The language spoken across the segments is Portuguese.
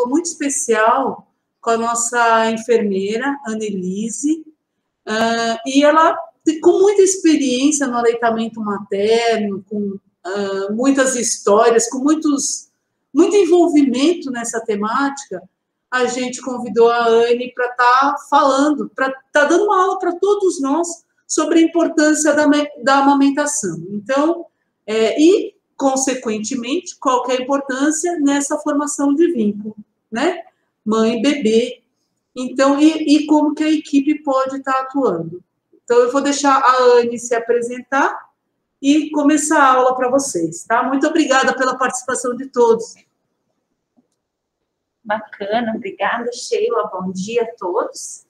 aula muito especial com a nossa enfermeira, Annelise, e ela, com muita experiência no aleitamento materno, com muitas histórias, com muito envolvimento nessa temática, a gente convidou a Anne para estar falando, para estar dando uma aula para todos nós sobre a importância da amamentação. Então, e, consequentemente, qual que é a importância nessa formação de vínculo, né? Mãe e bebê. Então, e como que a equipe pode estar atuando. Então, eu vou deixar a Anne se apresentar e começar a aula para vocês, tá? Muito obrigada pela participação de todos. Bacana, obrigada, Sheila. Bom dia a todos.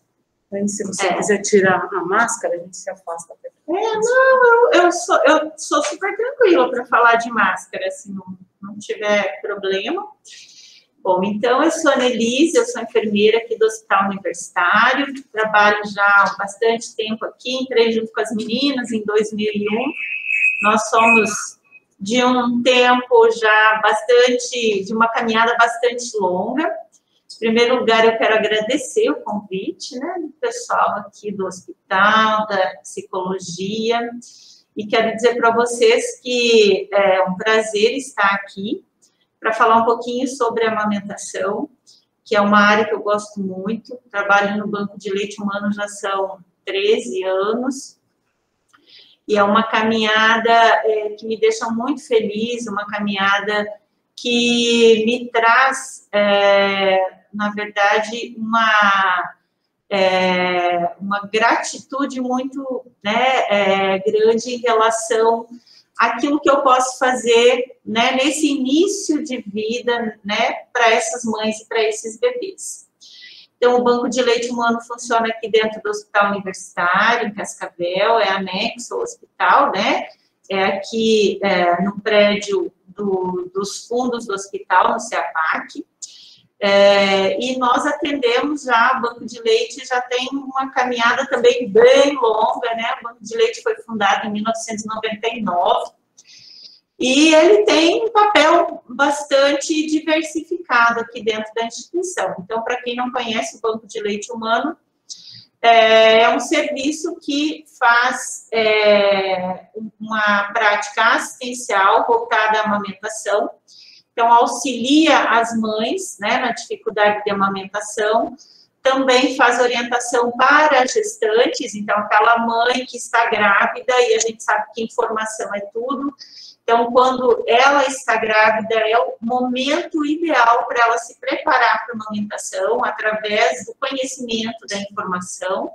Anne, se você quiser tirar a máscara, a gente se afasta. Não, eu sou super tranquila para falar de máscara, se não tiver problema. Bom, então, eu sou a Annelise, eu sou enfermeira aqui do Hospital Universitário, trabalho já há bastante tempo aqui, entrei junto com as meninas em 2001, nós somos de um tempo já de uma caminhada bastante longa. Em primeiro lugar, eu quero agradecer o convite, né, do pessoal aqui do hospital, da psicologia, e quero dizer para vocês que é um prazer estar aqui para falar um pouquinho sobre a amamentação, que é uma área que eu gosto muito. Trabalho no Banco de Leite Humano já são 13 anos, e é uma caminhada que me deixa muito feliz, uma caminhada que me traz, na verdade, uma gratitude muito grande em relação àquilo que eu posso fazer, né, nesse início de vida, né, para essas mães e para esses bebês. Então, o Banco de Leite Humano funciona aqui dentro do Hospital Universitário, em Cascavel, é anexo ao hospital, né? É aqui no prédio dos fundos do hospital, no CEAPAC. E nós atendemos já, o Banco de Leite já tem uma caminhada também bem longa, né? O Banco de Leite foi fundado em 1999. E ele tem um papel bastante diversificado aqui dentro da instituição. Então, para quem não conhece o Banco de Leite Humano, é um serviço que faz uma prática assistencial voltada à amamentação. Então, auxilia as mães, né, na dificuldade de amamentação. Também faz orientação para gestantes, então, aquela mãe que está grávida, e a gente sabe que informação é tudo. Então, quando ela está grávida, é o momento ideal para ela se preparar para a amamentação, através do conhecimento da informação.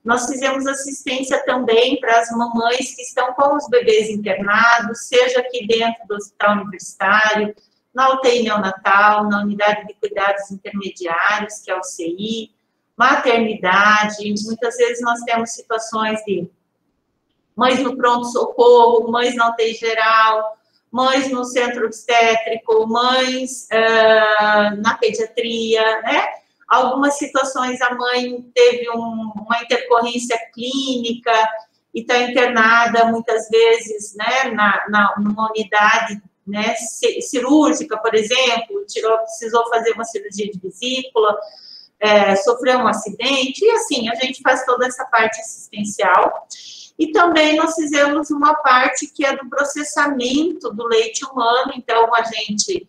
Nós fizemos assistência também para as mamães que estão com os bebês internados, seja aqui dentro do Hospital Universitário, na UTI neonatal, na Unidade de Cuidados Intermediários, que é a UCI, maternidade. Muitas vezes nós temos situações de mães no pronto-socorro, mães na UTI geral, mães no centro obstétrico, mães na pediatria, né? Algumas situações a mãe teve uma intercorrência clínica e está internada muitas vezes, né, numa unidade, né, cirúrgica, por exemplo, precisou fazer uma cirurgia de vesícula, sofreu um acidente, e assim, a gente faz toda essa parte assistencial. E também nós fizemos uma parte que é do processamento do leite humano, então a gente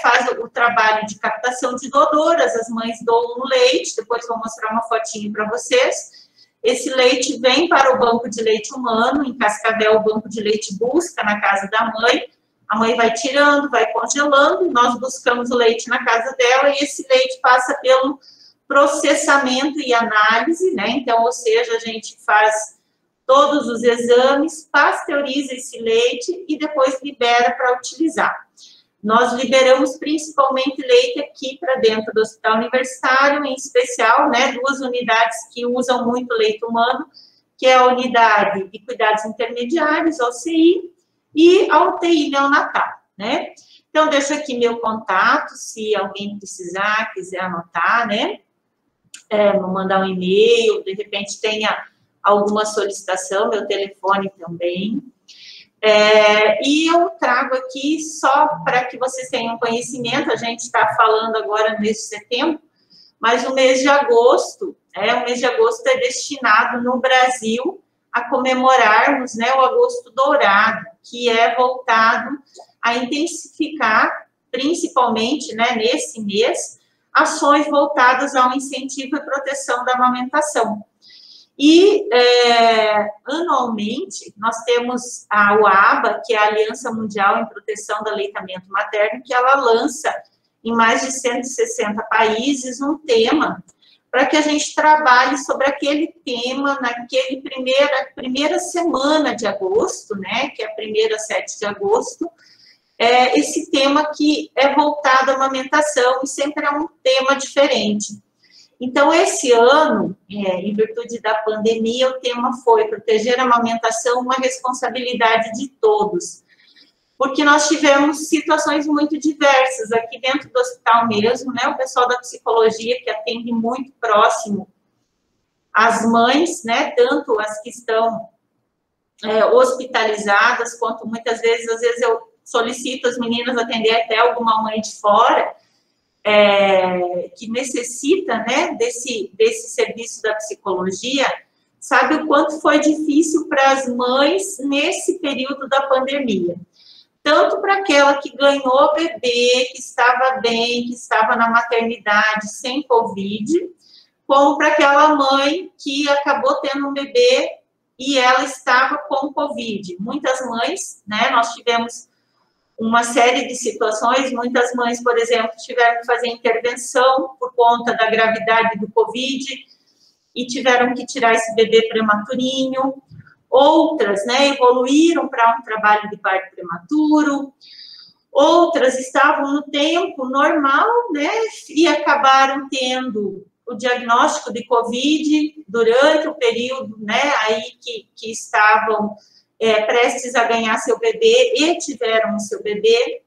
faz o trabalho de captação de doadoras, as mães doam o leite, depois vou mostrar uma fotinho para vocês. Esse leite vem para o Banco de Leite Humano, em Cascavel o Banco de Leite busca na casa da mãe, a mãe vai tirando, vai congelando, nós buscamos o leite na casa dela e esse leite passa pelo processamento e análise, né? Então, ou seja, a gente faz todos os exames, pasteuriza esse leite e depois libera para utilizar. Nós liberamos principalmente leite aqui para dentro do Hospital Universitário, em especial, né, 2 unidades que usam muito leite humano, que é a Unidade de Cuidados Intermediários, a UCI, e a UTI neonatal, né? Então, deixo aqui meu contato, se alguém precisar, quiser anotar, né? Vou mandar um e-mail, de repente tenha alguma solicitação, meu telefone também. E eu trago aqui só para que vocês tenham conhecimento, a gente está falando agora no mês de setembro, mas o mês de agosto, o mês de agosto é destinado no Brasil a comemorarmos, né, o Agosto Dourado, que é voltado a intensificar, principalmente, né, nesse mês, ações voltadas ao incentivo e proteção da amamentação. E, anualmente, nós temos a UABA, que é a Aliança Mundial em Proteção do Aleitamento Materno, que ela lança em mais de 160 países um tema para que a gente trabalhe sobre aquele tema naquele primeira semana de agosto, né, que é a primeira 7 de agosto, esse tema que é voltado à amamentação e sempre é um tema diferente. Então, esse ano, em virtude da pandemia, o tema foi proteger a amamentação, uma responsabilidade de todos. Porque nós tivemos situações muito diversas aqui dentro do hospital mesmo, né? O pessoal da psicologia, que atende muito próximo às mães, né? Tanto as que estão hospitalizadas, quanto muitas vezes, às vezes eu solicito as meninas atender até alguma mãe de fora, que necessita, né, desse serviço da psicologia, sabe o quanto foi difícil para as mães nesse período da pandemia. Tanto para aquela que ganhou o bebê, que estava bem, que estava na maternidade sem Covid, como para aquela mãe que acabou tendo um bebê e ela estava com Covid. Muitas mães, né, nós tivemos uma série de situações, muitas mães, por exemplo, tiveram que fazer intervenção por conta da gravidade do Covid e tiveram que tirar esse bebê prematurinho. Outras, né, evoluíram para um trabalho de parto prematuro. Outras estavam no tempo normal, né, e acabaram tendo o diagnóstico de Covid durante o período, né, aí que estavam prestes a ganhar seu bebê e tiveram o seu bebê,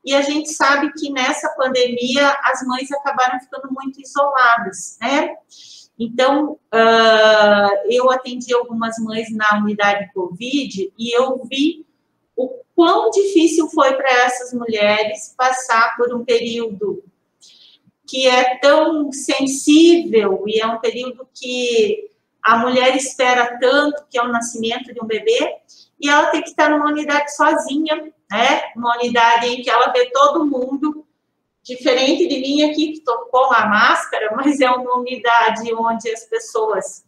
e a gente sabe que nessa pandemia as mães acabaram ficando muito isoladas, né? Então, eu atendi algumas mães na unidade Covid e eu vi o quão difícil foi para essas mulheres passar por um período que é tão sensível e é um período que a mulher espera tanto, que é o nascimento de um bebê, e ela tem que estar numa unidade sozinha, né? Uma unidade em que ela vê todo mundo, diferente de mim aqui, que estou com a máscara, mas é uma unidade onde as pessoas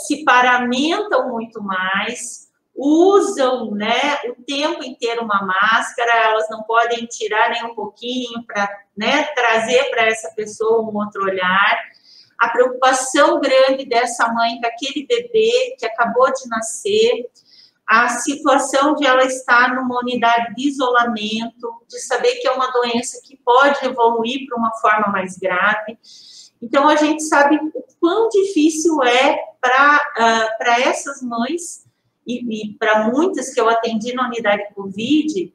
se paramentam muito mais, usam, né, o tempo inteiro uma máscara, elas não podem tirar nem um pouquinho para, né, trazer para essa pessoa um outro olhar. A preocupação grande dessa mãe com aquele bebê que acabou de nascer, a situação de ela estar numa unidade de isolamento, de saber que é uma doença que pode evoluir para uma forma mais grave. Então, a gente sabe o quão difícil é para essas mães, e para muitas que eu atendi na unidade Covid,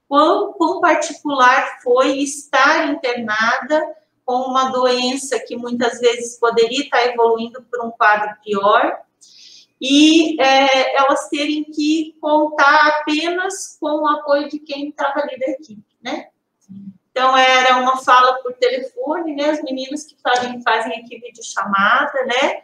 quão particular foi estar internada com uma doença que muitas vezes poderia estar evoluindo para um quadro pior, e elas terem que contar apenas com o apoio de quem estava ali da equipe, né? Então, era uma fala por telefone, né? As meninas que fazem aqui videochamada, né?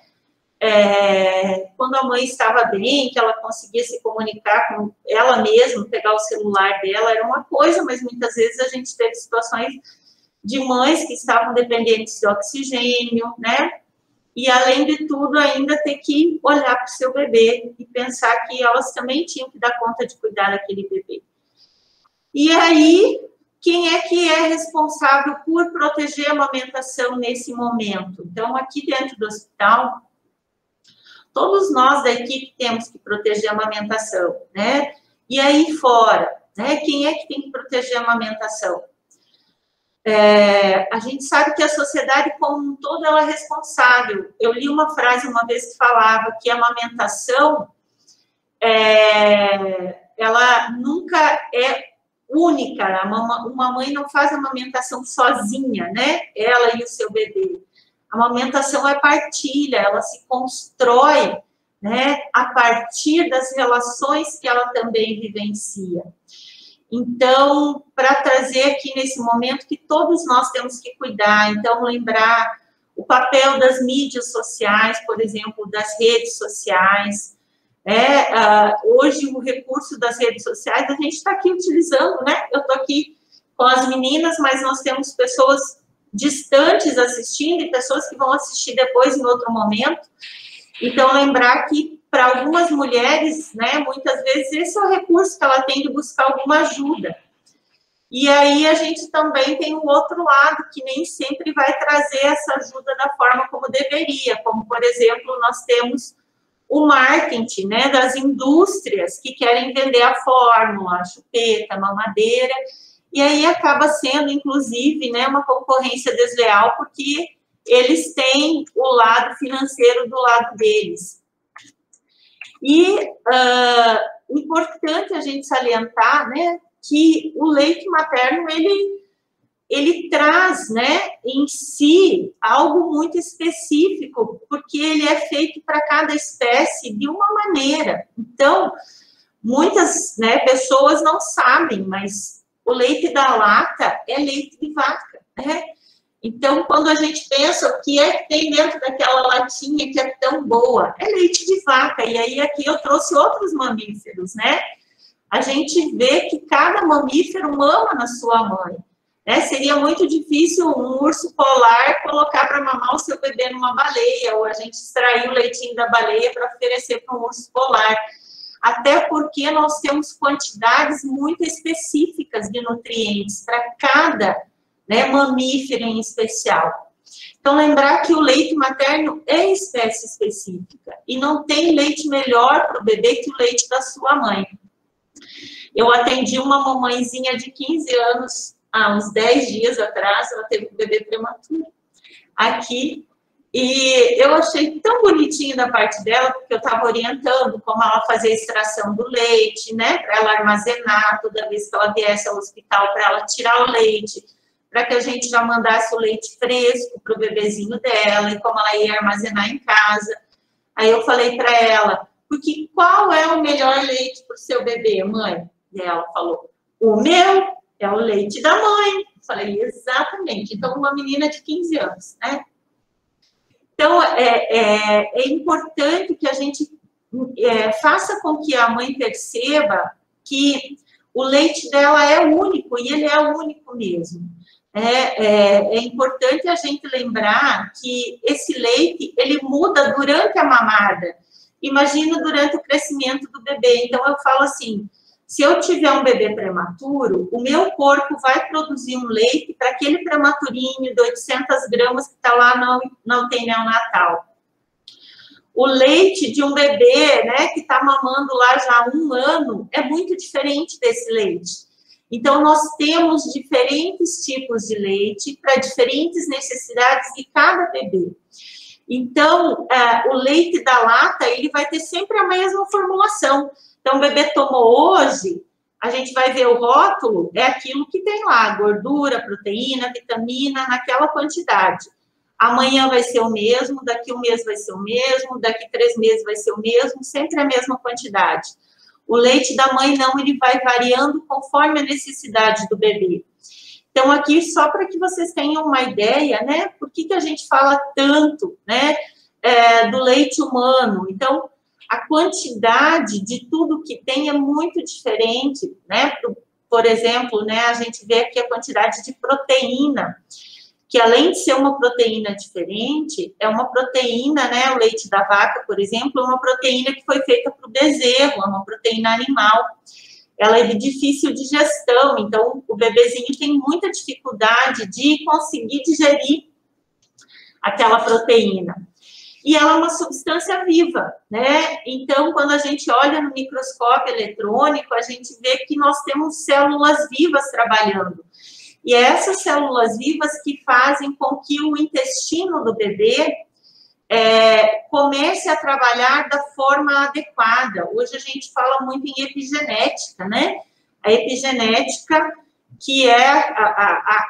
Quando a mãe estava bem, que ela conseguia se comunicar com ela mesma, pegar o celular dela, era uma coisa, mas muitas vezes a gente teve situações de mães que estavam dependentes de oxigênio, né? E, além de tudo, ainda ter que olhar para o seu bebê e pensar que elas também tinham que dar conta de cuidar daquele bebê. E aí, quem é que é responsável por proteger a amamentação nesse momento? Então, aqui dentro do hospital, todos nós da equipe temos que proteger a amamentação, né? E aí fora, né? Quem é que tem que proteger a amamentação? A gente sabe que a sociedade como um todo ela é responsável. Eu li uma frase uma vez que falava que a amamentação ela nunca é única. Uma mãe não faz amamentação sozinha, né? Ela e o seu bebê. A amamentação é partilha, ela se constrói né, a partir das relações que ela também vivencia. Então, para trazer aqui nesse momento que todos nós temos que cuidar, então lembrar o papel das mídias sociais, por exemplo, das redes sociais. Hoje o recurso das redes sociais a gente está aqui utilizando, né? Eu estou aqui com as meninas, mas nós temos pessoas distantes assistindo e pessoas que vão assistir depois em outro momento. Então, lembrar que para algumas mulheres, né, muitas vezes esse é o recurso que ela tem de buscar alguma ajuda. E aí a gente também tem o outro lado, que nem sempre vai trazer essa ajuda da forma como deveria, como, por exemplo, nós temos o marketing, né, das indústrias que querem vender a fórmula, a chupeta, a mamadeira, e aí acaba sendo, inclusive, né, uma concorrência desleal, porque eles têm o lado financeiro do lado deles. E importante a gente salientar, né, que o leite materno, ele traz, né, em si algo muito específico, porque ele é feito para cada espécie de uma maneira. Então, muitas, né, pessoas não sabem, mas o leite da lata é leite de vaca, né? Então, quando a gente pensa o que é que tem dentro daquela latinha que é tão boa, é leite de vaca. E aí aqui eu trouxe outros mamíferos, né? A gente vê que cada mamífero mama na sua mãe. Né? Seria muito difícil um urso polar colocar para mamar o seu bebê numa baleia, ou a gente extrair o leitinho da baleia para oferecer para um urso polar. Até porque nós temos quantidades muito específicas de nutrientes para cada, né, mamífero em especial. Então, lembrar que o leite materno é espécie específica e não tem leite melhor para o bebê que o leite da sua mãe. Eu atendi uma mamãezinha de 15 anos, há uns 10 dias atrás, ela teve um bebê prematuro aqui, e eu achei tão bonitinho da parte dela, porque eu estava orientando como ela fazer a extração do leite, né, para ela armazenar toda vez que ela viesse ao hospital, para ela tirar o leite, para que a gente já mandasse o leite fresco para o bebezinho dela, e como ela ia armazenar em casa. Aí eu falei para ela, porque qual é o melhor leite para o seu bebê, mãe? E ela falou, o meu é o leite da mãe. Eu falei, exatamente. Então, uma menina de 15 anos, né? Então, é importante que a gente faça com que a mãe perceba que o leite dela é único, e ele é único mesmo. É importante a gente lembrar que esse leite, ele muda durante a mamada. Imagina durante o crescimento do bebê. Então, eu falo assim, se eu tiver um bebê prematuro, o meu corpo vai produzir um leite para aquele prematurinho de 800 gramas que está lá na UTI neonatal. O leite de um bebê, né, que está mamando lá já há 1 ano, é muito diferente desse leite. Então, nós temos diferentes tipos de leite para diferentes necessidades de cada bebê. Então, o leite da lata, ele vai ter sempre a mesma formulação. Então, o bebê tomou hoje, a gente vai ver o rótulo, é aquilo que tem lá, gordura, proteína, vitamina, naquela quantidade. Amanhã vai ser o mesmo, daqui 1 mês vai ser o mesmo, daqui 3 meses vai ser o mesmo, sempre a mesma quantidade. O leite da mãe não, ele vai variando conforme a necessidade do bebê. Então, aqui, só para que vocês tenham uma ideia, né, por que a gente fala tanto, né, do leite humano. Então, a quantidade de tudo que tem é muito diferente, né, por exemplo, né, a gente vê aqui a quantidade de proteína, que além de ser uma proteína diferente, é uma proteína, né, o leite da vaca, por exemplo, é uma proteína que foi feita para o bezerro, é uma proteína animal. Ela é de difícil digestão, então o bebezinho tem muita dificuldade de conseguir digerir aquela proteína. E ela é uma substância viva, né? Então, quando a gente olha no microscópio eletrônico, a gente vê que nós temos células vivas trabalhando. E é essas células vivas que fazem com que o intestino do bebê comece a trabalhar da forma adequada. Hoje a gente fala muito em epigenética, né? A epigenética, que é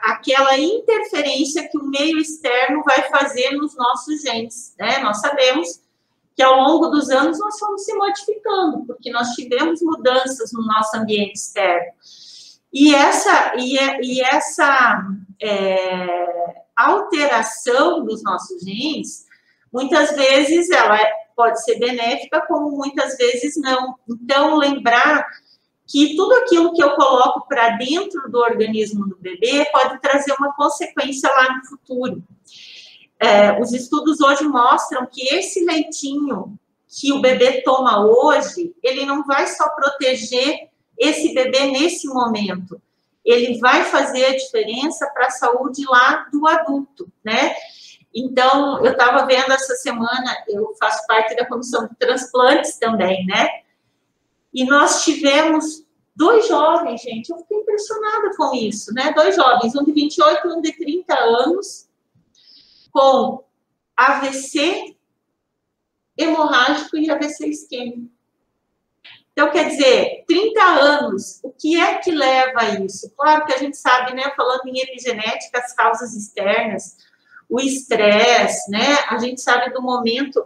aquela interferência que o meio externo vai fazer nos nossos genes, né? Nós sabemos que ao longo dos anos nós fomos se modificando, porque nós tivemos mudanças no nosso ambiente externo. E essa alteração dos nossos genes, muitas vezes ela pode ser benéfica, como muitas vezes não. Então, lembrar que tudo aquilo que eu coloco para dentro do organismo do bebê pode trazer uma consequência lá no futuro. Os estudos hoje mostram que esse leitinho que o bebê toma hoje, ele não vai só proteger esse bebê nesse momento, ele vai fazer a diferença para a saúde lá do adulto, né? Então, eu estava vendo essa semana, eu faço parte da comissão de transplantes também, né? E nós tivemos 2 jovens, gente, eu fiquei impressionada com isso, né? 2 jovens, um de 28 e um de 30 anos, com AVC hemorrágico e AVC isquêmico. Então, quer dizer, 30 anos, o que é que leva a isso? Claro que a gente sabe, né, falando em epigenética, as causas externas, o estresse, né, a gente sabe do momento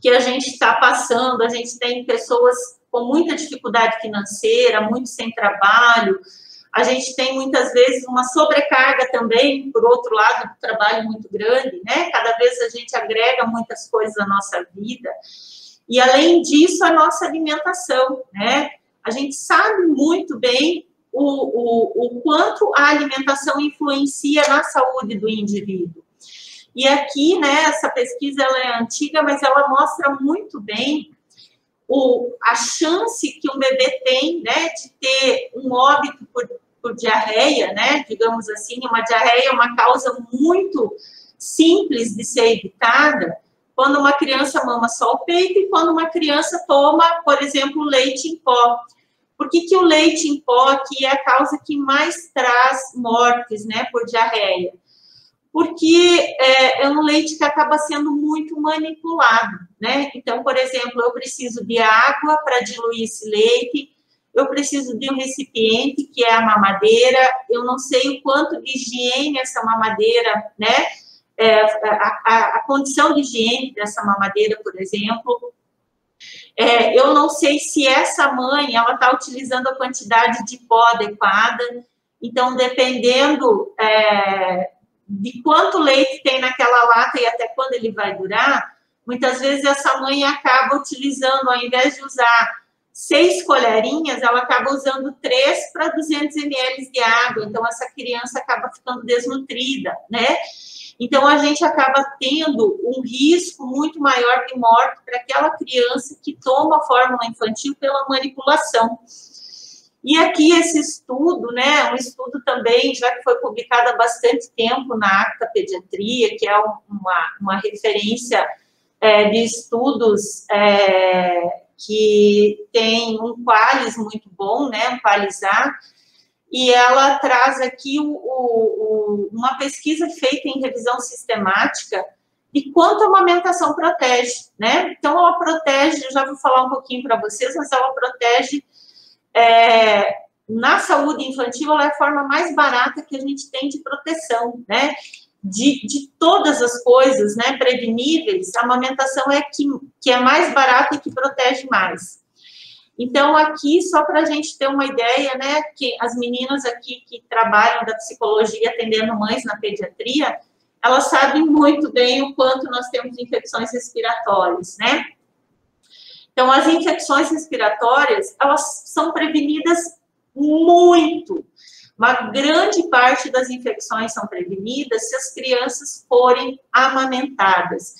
que a gente está passando, a gente tem pessoas com muita dificuldade financeira, muito sem trabalho, a gente tem muitas vezes uma sobrecarga também, por outro lado, do trabalho muito grande, né, cada vez a gente agrega muitas coisas à nossa vida. E, além disso, a nossa alimentação, né? A gente sabe muito bem o quanto a alimentação influencia na saúde do indivíduo. E aqui, né, essa pesquisa ela é antiga, mas ela mostra muito bem a chance que um bebê tem, né, de ter um óbito por diarreia, né, digamos assim. Uma diarreia é uma causa muito simples de ser evitada, quando uma criança mama só o peito e quando uma criança toma, por exemplo, leite em pó. Por que o leite em pó aqui é a causa que mais traz mortes, né, por diarreia? Porque é um leite que acaba sendo muito manipulado, né? Então, por exemplo, eu preciso de água para diluir esse leite, eu preciso de um recipiente, que é a mamadeira, eu não sei o quanto de higiene essa mamadeira, né? A condição de higiene dessa mamadeira, por exemplo, eu não sei se essa mãe, ela está utilizando a quantidade de pó adequada, então, dependendo de quanto leite tem naquela lata e até quando ele vai durar, muitas vezes essa mãe acaba utilizando, ao invés de usar 6 colherinhas, ela acaba usando 3 para 200 ml de água, então essa criança acaba ficando desnutrida, né? Então, a gente acaba tendo um risco muito maior de morte para aquela criança que toma a fórmula infantil pela manipulação. E aqui esse estudo, né, um estudo também, já que foi publicado há bastante tempo na Acta Pediatria, que é uma referência de estudos que tem um QALYS muito bom, né, um QALYS A, e ela traz aqui uma pesquisa feita em revisão sistemática de quanto a amamentação protege, né? Então, ela protege, eu já vou falar um pouquinho para vocês, mas ela protege na saúde infantil, ela é a forma mais barata que a gente tem de proteção, né? De todas as coisas, né, preveníveis, a amamentação é que é mais barata e que protege mais. Então, aqui, só para a gente ter uma ideia, né, que as meninas aqui que trabalham da psicologia atendendo mães na pediatria, elas sabem muito bem o quanto nós temos infecções respiratórias, né? Então, as infecções respiratórias, elas são prevenidas muito. Uma grande parte das infecções são prevenidas se as crianças forem amamentadas.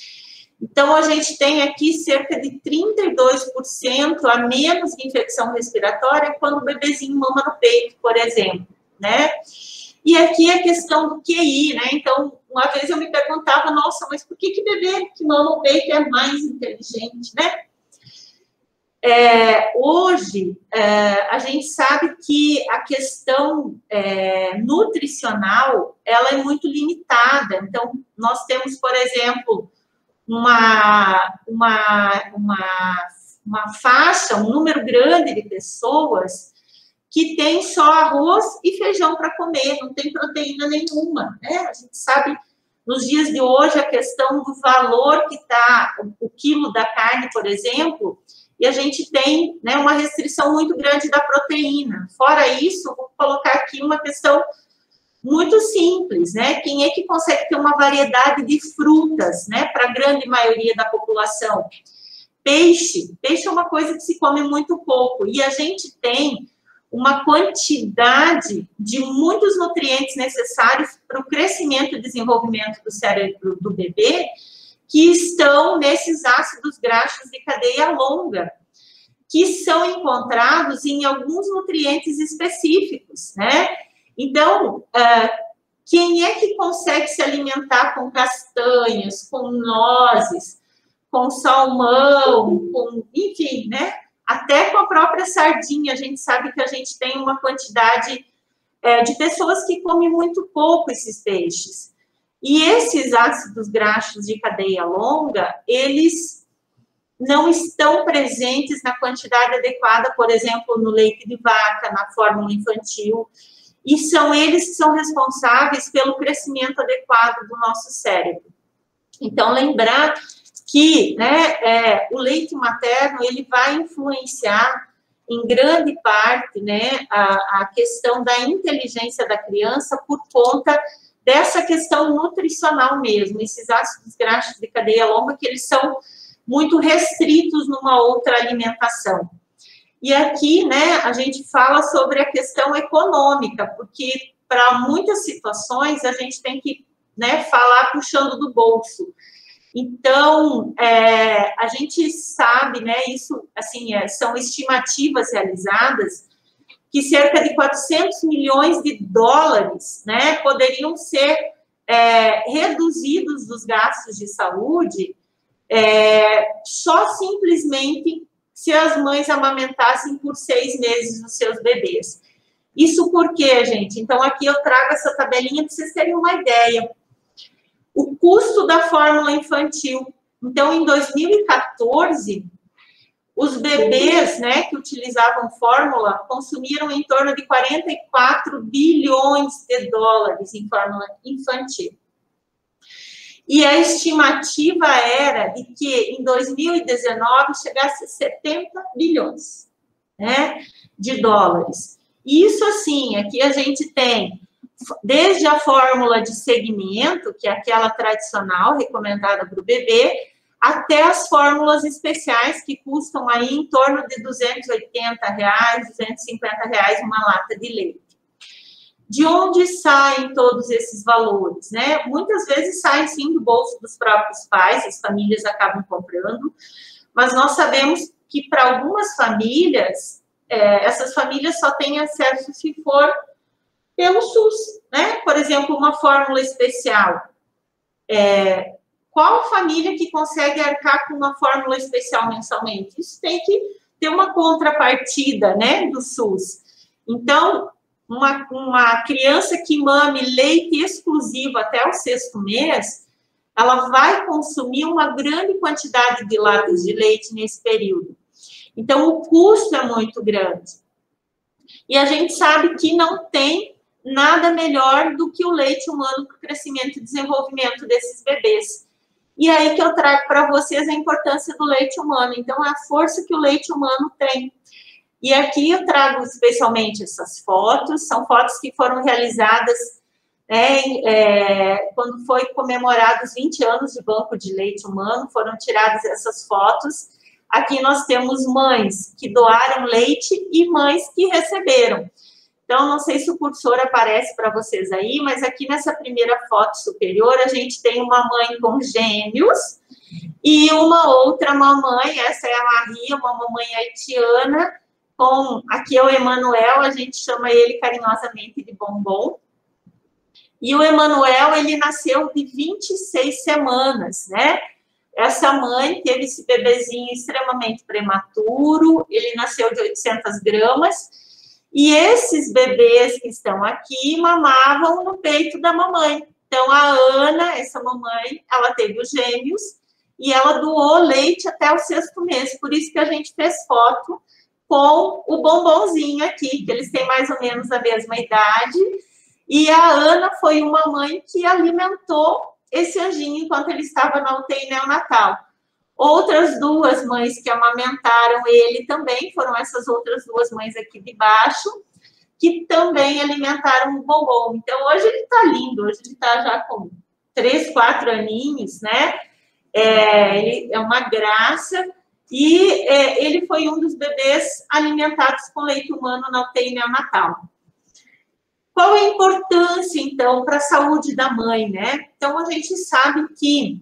Então, a gente tem aqui cerca de 32% a menos de infecção respiratória quando o bebezinho mama no peito, por exemplo, né? E aqui a questão do QI, né? Então, uma vez eu me perguntava, nossa, mas por que bebê que mama no peito é mais inteligente, né? Hoje, a gente sabe que a questão nutricional, ela é muito limitada. Então, nós temos, por exemplo, uma faixa, um número grande de pessoas que tem só arroz e feijão para comer, não tem proteína nenhuma, né? A gente sabe Nos dias de hoje, a questão do valor que está o quilo da carne, por exemplo, e a gente tem, né, uma restrição muito grande da proteína. Fora isso, vou colocar aqui uma questão muito simples, né? Quem é que consegue ter uma variedade de frutas, né, para a grande maioria da população? Peixe. Peixe é uma coisa que se come muito pouco, e a gente tem uma quantidade de muitos nutrientes necessários para o crescimento e desenvolvimento do cérebro do bebê, que estão nesses ácidos graxos de cadeia longa, que são encontrados em alguns nutrientes específicos, né? Então, quem é que consegue se alimentar com castanhas, com nozes, com salmão, com, enfim, né? Até com a própria sardinha, a gente sabe que a gente tem uma quantidade de pessoas que comem muito pouco esses peixes. E esses ácidos graxos de cadeia longa, eles não estão presentes na quantidade adequada, por exemplo, no leite de vaca, na fórmula infantil, e são eles que são responsáveis pelo crescimento adequado do nosso cérebro. Então, lembrar que, né, o leite materno, ele vai influenciar em grande parte, né, a questão da inteligência da criança por conta dessa questão nutricional mesmo, esses ácidos graxos de cadeia longa, que eles são muito restritos numa outra alimentação. E aqui, né, a gente fala sobre a questão econômica, porque para muitas situações a gente tem que, né, falar puxando do bolso. Então, a gente sabe, né, isso, assim, são estimativas realizadas, que cerca de 400 milhões de dólares, né, poderiam ser reduzidos dos gastos de saúde, só simplesmente se as mães amamentassem por 6 meses os seus bebês. Isso por quê, gente? Então, aqui eu trago essa tabelinha para vocês terem uma ideia. O custo da fórmula infantil. Então, em 2014, os bebês, né, que utilizavam fórmula consumiram em torno de 44 bilhões de dólares em fórmula infantil. E a estimativa era de que em 2019 chegasse a 70 bilhões, né, de dólares. Isso, assim, aqui a gente tem desde a fórmula de segmento, que é aquela tradicional recomendada para o bebê, até as fórmulas especiais que custam aí em torno de R$280, R$250 uma lata de leite. De onde saem todos esses valores, né? Muitas vezes saem, sim, do bolso dos próprios pais, as famílias acabam comprando, mas nós sabemos que para algumas famílias, essas famílias só têm acesso se for pelo SUS, né? Por exemplo, uma fórmula especial. Qual família que consegue arcar com uma fórmula especial mensalmente? Isso tem que ter uma contrapartida, né, do SUS. Então, uma criança que mame leite exclusivo até o 6º mês, ela vai consumir uma grande quantidade de latas de leite nesse período. Então, o custo é muito grande. E a gente sabe que não tem nada melhor do que o leite humano para o crescimento e desenvolvimento desses bebês. E aí que eu trago para vocês a importância do leite humano. Então, a força que o leite humano tem. E aqui eu trago especialmente essas fotos, são fotos que foram realizadas, né, quando foi comemorado os 20 anos de Banco de Leite Humano, foram tiradas essas fotos. Aqui nós temos mães que doaram leite e mães que receberam. Então, não sei se o cursor aparece para vocês aí, mas aqui nessa primeira foto superior, a gente tem uma mãe com gêmeos e uma outra mamãe, essa é a Maria, uma mamãe haitiana, aqui é o Emanuel, a gente chama ele carinhosamente de Bombom. E o Emanuel, ele nasceu de 26 semanas, né? Essa mãe teve esse bebezinho extremamente prematuro, ele nasceu de 800 gramas, e esses bebês que estão aqui mamavam no peito da mamãe. Então, a Ana, essa mamãe, ela teve os gêmeos, e ela doou leite até o 6º mês, por isso que a gente fez foto com o Bombonzinho aqui, que eles têm mais ou menos a mesma idade, e a Ana foi uma mãe que alimentou esse anjinho enquanto ele estava na UTI neonatal. Outras 2 mães que amamentaram ele também, foram essas outras 2 mães aqui de baixo, que também alimentaram o bombom. Então, hoje ele está lindo, hoje ele está já com 3, 4 aninhos, né? Ele é uma graça, e ele foi um dos bebês alimentados com leite humano na UTI neonatal. Qual a importância, então, para a saúde da mãe, né? Então, a gente sabe que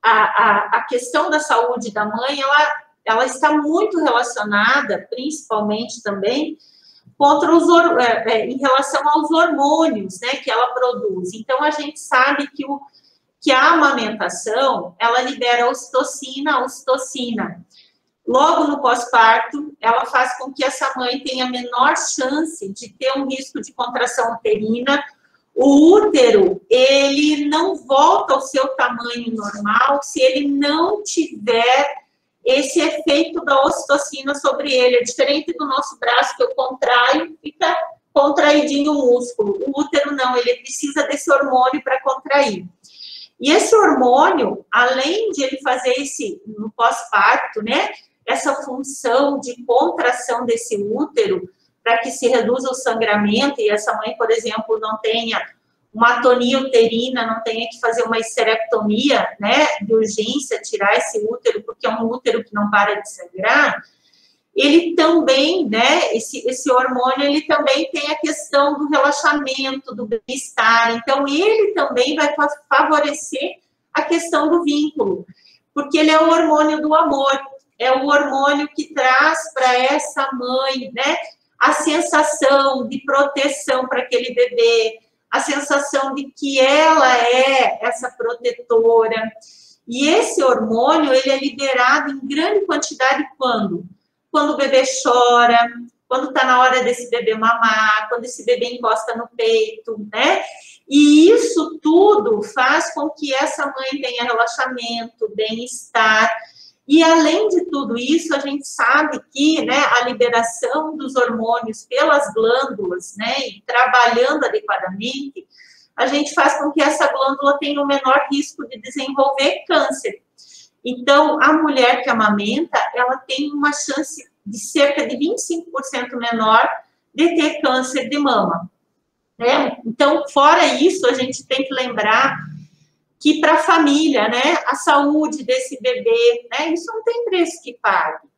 a questão da saúde da mãe, ela está muito relacionada, principalmente também, em relação aos hormônios, né, que ela produz. Então, a gente sabe que a amamentação, ela libera ocitocina. Logo no pós-parto, ela faz com que essa mãe tenha menor chance de ter um risco de contração uterina. O útero, ele não volta ao seu tamanho normal se ele não tiver esse efeito da ocitocina sobre ele. É diferente do nosso braço, que eu contraio, fica contraidinho o músculo. O útero não, ele precisa desse hormônio para contrair. E esse hormônio, além de ele fazer no pós-parto, né, essa função de contração desse útero, para que se reduza o sangramento e essa mãe, por exemplo, não tenha uma atonia uterina, não tenha que fazer uma histerectomia, né, de urgência, tirar esse útero, porque é um útero que não para de sangrar, ele também, né, esse hormônio, ele também tem a questão do relaxamento, do bem-estar, então ele também vai favorecer a questão do vínculo, porque ele é o hormônio do amor, é o hormônio que traz para essa mãe, né, a sensação de proteção para aquele bebê, a sensação de que ela é essa protetora. E esse hormônio, ele é liberado em grande quantidade quando? Quando o bebê chora, quando está na hora desse bebê mamar, quando esse bebê encosta no peito, né? E isso tudo faz com que essa mãe tenha relaxamento, bem-estar. E, além de tudo isso, a gente sabe que, né, a liberação dos hormônios pelas glândulas, né, e trabalhando adequadamente, a gente faz com que essa glândula tenha um menor risco de desenvolver câncer. Então, a mulher que amamenta, ela tem uma chance de cerca de 25% menor de ter câncer de mama, né? Então, fora isso, a gente tem que lembrar que para a família, né, a saúde desse bebê, né, isso não tem preço que pague.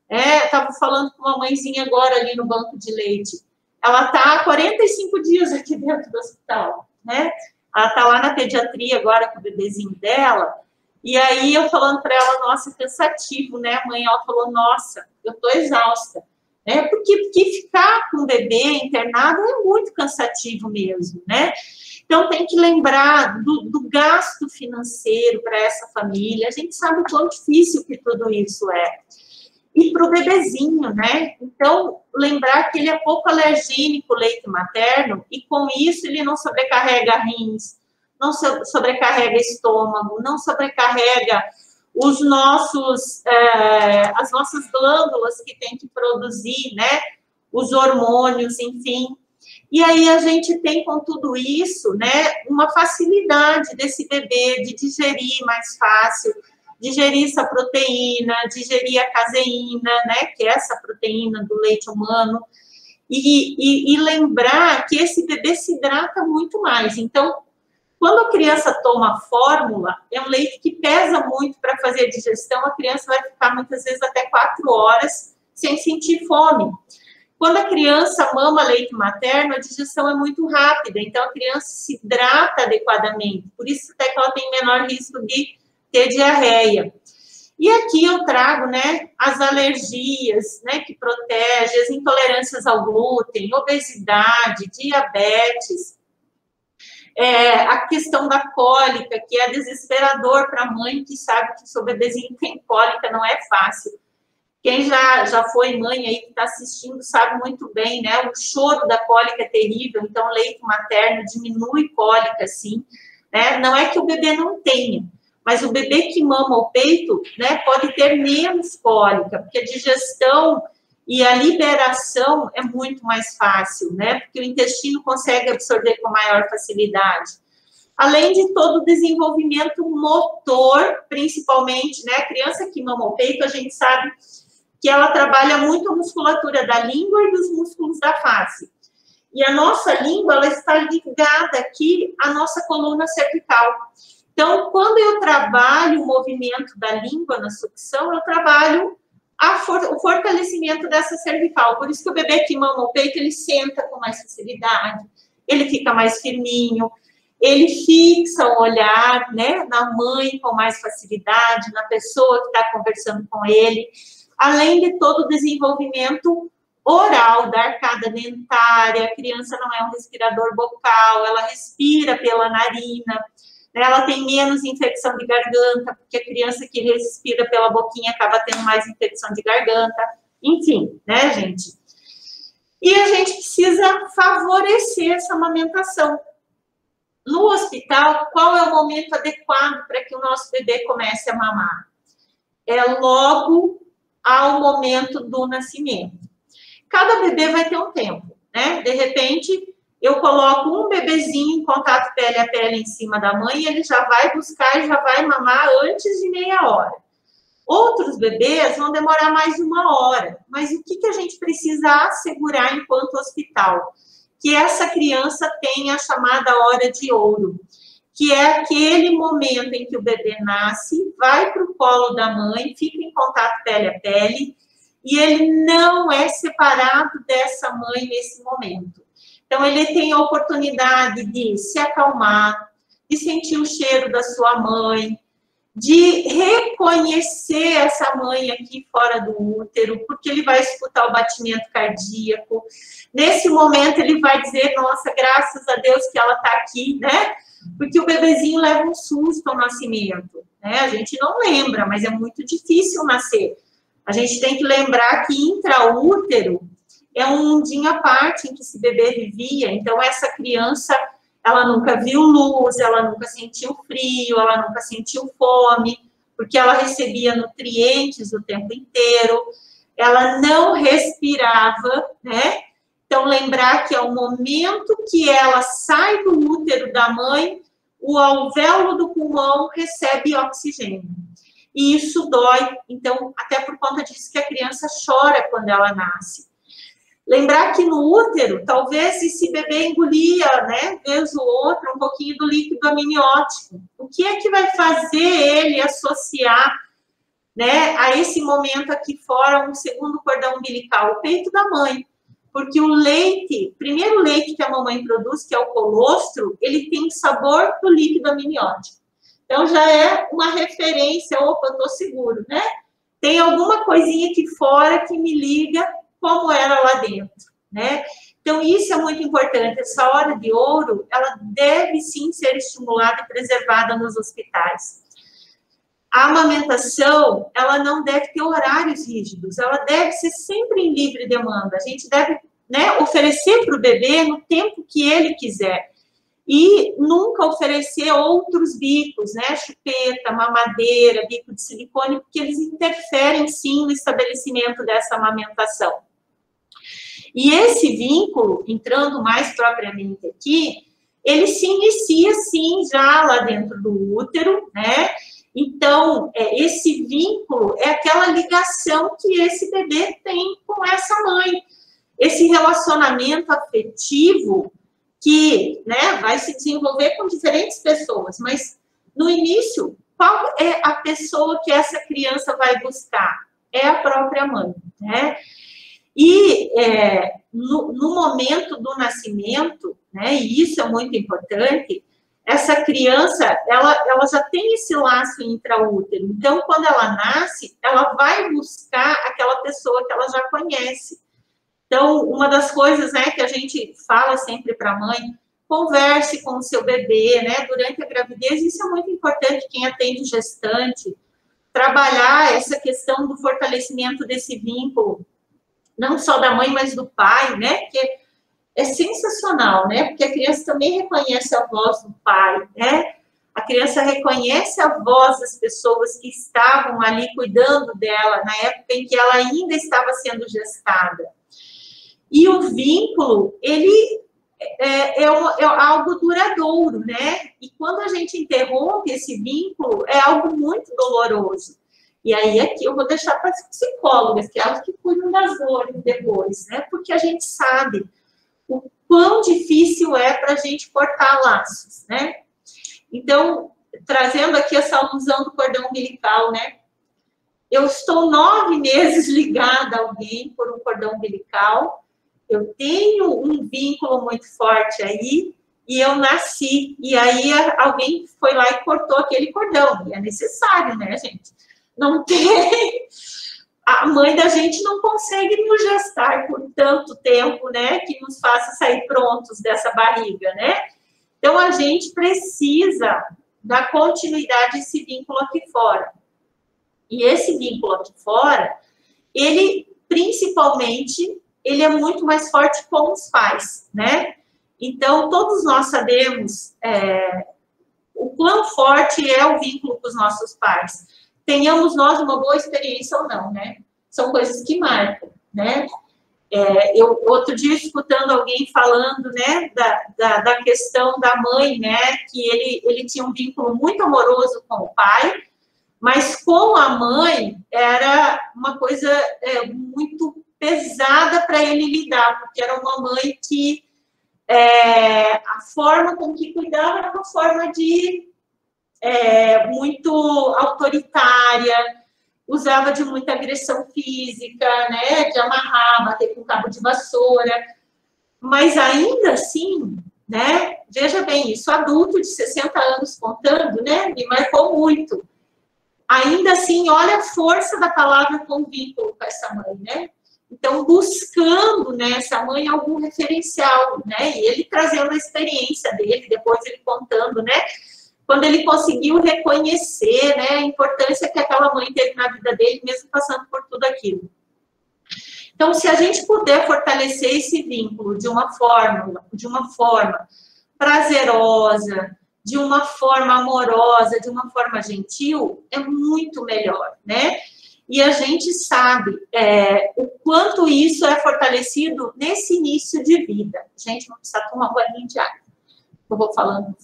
Estava falando com uma mãezinha agora ali no banco de leite, ela está há 45 dias aqui dentro do hospital, né, ela está lá na pediatria agora com o bebezinho dela, e aí eu falando para ela, nossa, cansativo, né, mãe? Ela falou, nossa, eu estou exausta, né, porque ficar com o bebê internado é muito cansativo mesmo, né. Então, tem que lembrar do gasto financeiro para essa família. A gente sabe o quão difícil que tudo isso é. E para o bebezinho, né? Então, lembrar que ele é pouco alergênico, o leite materno, e com isso ele não sobrecarrega rins, não sobrecarrega estômago, não sobrecarrega as nossas glândulas que tem que produzir, né? Os hormônios, enfim. E aí a gente tem com tudo isso, né, uma facilidade desse bebê de digerir mais fácil, digerir essa proteína, digerir a caseína, né, que é essa proteína do leite humano, e lembrar que esse bebê se hidrata muito mais. Então, quando a criança toma fórmula, é um leite que pesa muito para fazer a digestão, a criança vai ficar muitas vezes até 4 horas sem sentir fome. Quando a criança mama leite materno, a digestão é muito rápida, então a criança se hidrata adequadamente, por isso até que ela tem menor risco de ter diarreia. E aqui eu trago, né, as alergias, né, que protegem, as intolerâncias ao glúten, obesidade, diabetes, a questão da cólica, que é desesperador para a mãe que sabe que seu bebezinho tem cólica, não é fácil. Quem já foi mãe aí que está assistindo sabe muito bem, né? O choro da cólica é terrível, então o leite materno diminui cólica, sim, né? Não é que o bebê não tenha, mas o bebê que mama o peito, né, pode ter menos cólica, porque a digestão e a liberação é muito mais fácil, né? Porque o intestino consegue absorver com maior facilidade. além de todo o desenvolvimento motor, principalmente, né? A criança que mama o peito, a gente sabe que ela trabalha muito a musculatura da língua e dos músculos da face. E a nossa língua, ela está ligada aqui à nossa coluna cervical. Então, quando eu trabalho o movimento da língua na sucção, eu trabalho o fortalecimento dessa cervical. Por isso que o bebê que mama o peito, ele senta com mais facilidade, ele fica mais firminho, ele fixa o olhar, né, na mãe com mais facilidade, na pessoa que está conversando com ele, além de todo o desenvolvimento oral, da arcada dentária. A criança não é um respirador bucal, ela respira pela narina, né, ela tem menos infecção de garganta, porque a criança que respira pela boquinha acaba tendo mais infecção de garganta, enfim, né, gente? E a gente precisa favorecer essa amamentação. No hospital, qual é o momento adequado para que o nosso bebê comece a mamar? É logo ao momento do nascimento. Cada bebê vai ter um tempo, né? De repente, eu coloco um bebezinho em contato pele a pele em cima da mãe e ele já vai buscar e já vai mamar antes de meia hora. Outros bebês vão demorar mais de 1 hora. Mas o que a gente precisa assegurar enquanto hospital? Que essa criança tenha a chamada hora de ouro, que é aquele momento em que o bebê nasce, vai para o colo da mãe, fica em contato pele a pele, e ele não é separado dessa mãe nesse momento. Então, ele tem a oportunidade de se acalmar, de sentir o cheiro da sua mãe, de reconhecer essa mãe aqui fora do útero, porque ele vai escutar o batimento cardíaco. Nesse momento, ele vai dizer, nossa, graças a Deus que ela está aqui, né? Porque o bebezinho leva um susto ao nascimento, né? A gente não lembra, mas é muito difícil nascer. A gente tem que lembrar que intraútero é um mundinho à parte em que esse bebê vivia. Então, essa criança, ela nunca viu luz, ela nunca sentiu frio, ela nunca sentiu fome, porque ela recebia nutrientes o tempo inteiro, ela não respirava, né? Então, lembrar que ao momento que ela sai do útero da mãe, o alvéolo do pulmão recebe oxigênio. E isso dói, então, até por conta disso que a criança chora quando ela nasce. Lembrar que no útero, talvez esse bebê engolia, né, vez ou outra, um pouquinho do líquido amniótico. O que é que vai fazer ele associar, né, a esse momento aqui fora, um segundo cordão umbilical? O peito da mãe. Porque o leite, o primeiro leite que a mamãe produz, que é o colostro, ele tem sabor do líquido amniótico. Então, já é uma referência, opa, eu estou seguro, né? Tem alguma coisinha aqui fora que me liga como era lá dentro, né? Então, isso é muito importante. Essa hora de ouro, ela deve sim ser estimulada e preservada nos hospitais. A amamentação, ela não deve ter horários rígidos, ela deve ser sempre em livre demanda. A gente deve, né, oferecer para o bebê no tempo que ele quiser. E nunca oferecer outros bicos, né, chupeta, mamadeira, bico de silicone, porque eles interferem sim no estabelecimento dessa amamentação. E esse vínculo, entrando mais propriamente aqui, ele se inicia sim já lá dentro do útero, né? Então, esse vínculo é aquela ligação que esse bebê tem com essa mãe. Esse relacionamento afetivo que, né, vai se desenvolver com diferentes pessoas, mas no início, qual é a pessoa que essa criança vai buscar? É a própria mãe, né? E no momento do nascimento, né, e isso é muito importante, essa criança, ela já tem esse laço intraútero. Então, quando ela nasce, ela vai buscar aquela pessoa que ela já conhece. Então, uma das coisas, né, que a gente fala sempre para a mãe, converse com o seu bebê, né, durante a gravidez, isso é muito importante, quem atende gestante, trabalhar essa questão do fortalecimento desse vínculo, não só da mãe, mas do pai, né, que é sensacional, né, porque a criança também reconhece a voz do pai, né, a criança reconhece a voz das pessoas que estavam ali cuidando dela, na época em que ela ainda estava sendo gestada. E o vínculo, ele é algo duradouro, né? E quando a gente interrompe esse vínculo, é algo muito doloroso. E aí aqui eu vou deixar para as psicólogas, que é elas que cuidam das dores depois, né? Porque a gente sabe o quão difícil é para a gente cortar laços, né? Então, trazendo aqui essa alusão do cordão umbilical, né? Eu estou 9 meses ligada a alguém por um cordão umbilical, eu tenho um vínculo muito forte aí, e eu nasci, e aí alguém foi lá e cortou aquele cordão, e é necessário, né, gente? Não tem... A mãe da gente não consegue nos gestar por tanto tempo, né, que nos faça sair prontos dessa barriga, né? Então, a gente precisa dar continuidade a esse vínculo aqui fora. E esse vínculo aqui fora, ele, principalmente, ele é muito mais forte com os pais, né? Então, todos nós sabemos o quão forte é o vínculo com os nossos pais. Tenhamos nós uma boa experiência ou não, né? São coisas que marcam, né? Eu, outro dia, escutando alguém falando, né, da questão da mãe, né, que ele tinha um vínculo muito amoroso com o pai, mas com a mãe era uma coisa muito pesada para ele lidar, porque era uma mãe que a forma com que cuidava era uma forma de muito autoritária, usava de muita agressão física, né, de amarrar, bater com cabo de vassoura, mas ainda assim, né, veja bem, isso adulto de 60 anos contando, né, me marcou muito. Ainda assim, olha a força da palavra com vínculo com essa mãe, né? Então, buscando nessa mãe algum referencial, né? E ele trazendo a experiência dele, depois ele contando, né? Quando ele conseguiu reconhecer, né, a importância que aquela mãe teve na vida dele, mesmo passando por tudo aquilo. Então, se a gente puder fortalecer esse vínculo de uma forma prazerosa, de uma forma amorosa, de uma forma gentil, é muito melhor, né? E a gente sabe o quanto isso é fortalecido nesse início de vida. Gente, não precisa tomar um banho de água. Eu vou falando.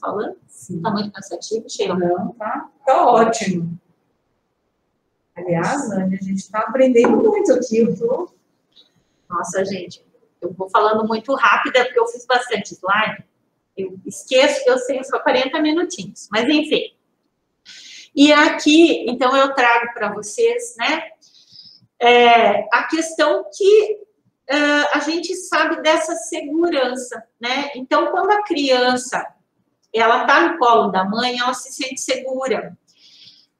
Sim. Tá muito cansativo, Sheila? Não, tá ótimo. Aliás, Anne, a gente está aprendendo muito aqui. Nossa, gente, eu vou falando muito rápido, porque eu fiz bastante slide. Eu esqueço que eu sei só 40 minutinhos, mas enfim. E aqui, então, eu trago para vocês, né, a questão que a gente sabe dessa segurança, né? Então, quando a criança, ela está no colo da mãe, ela se sente segura.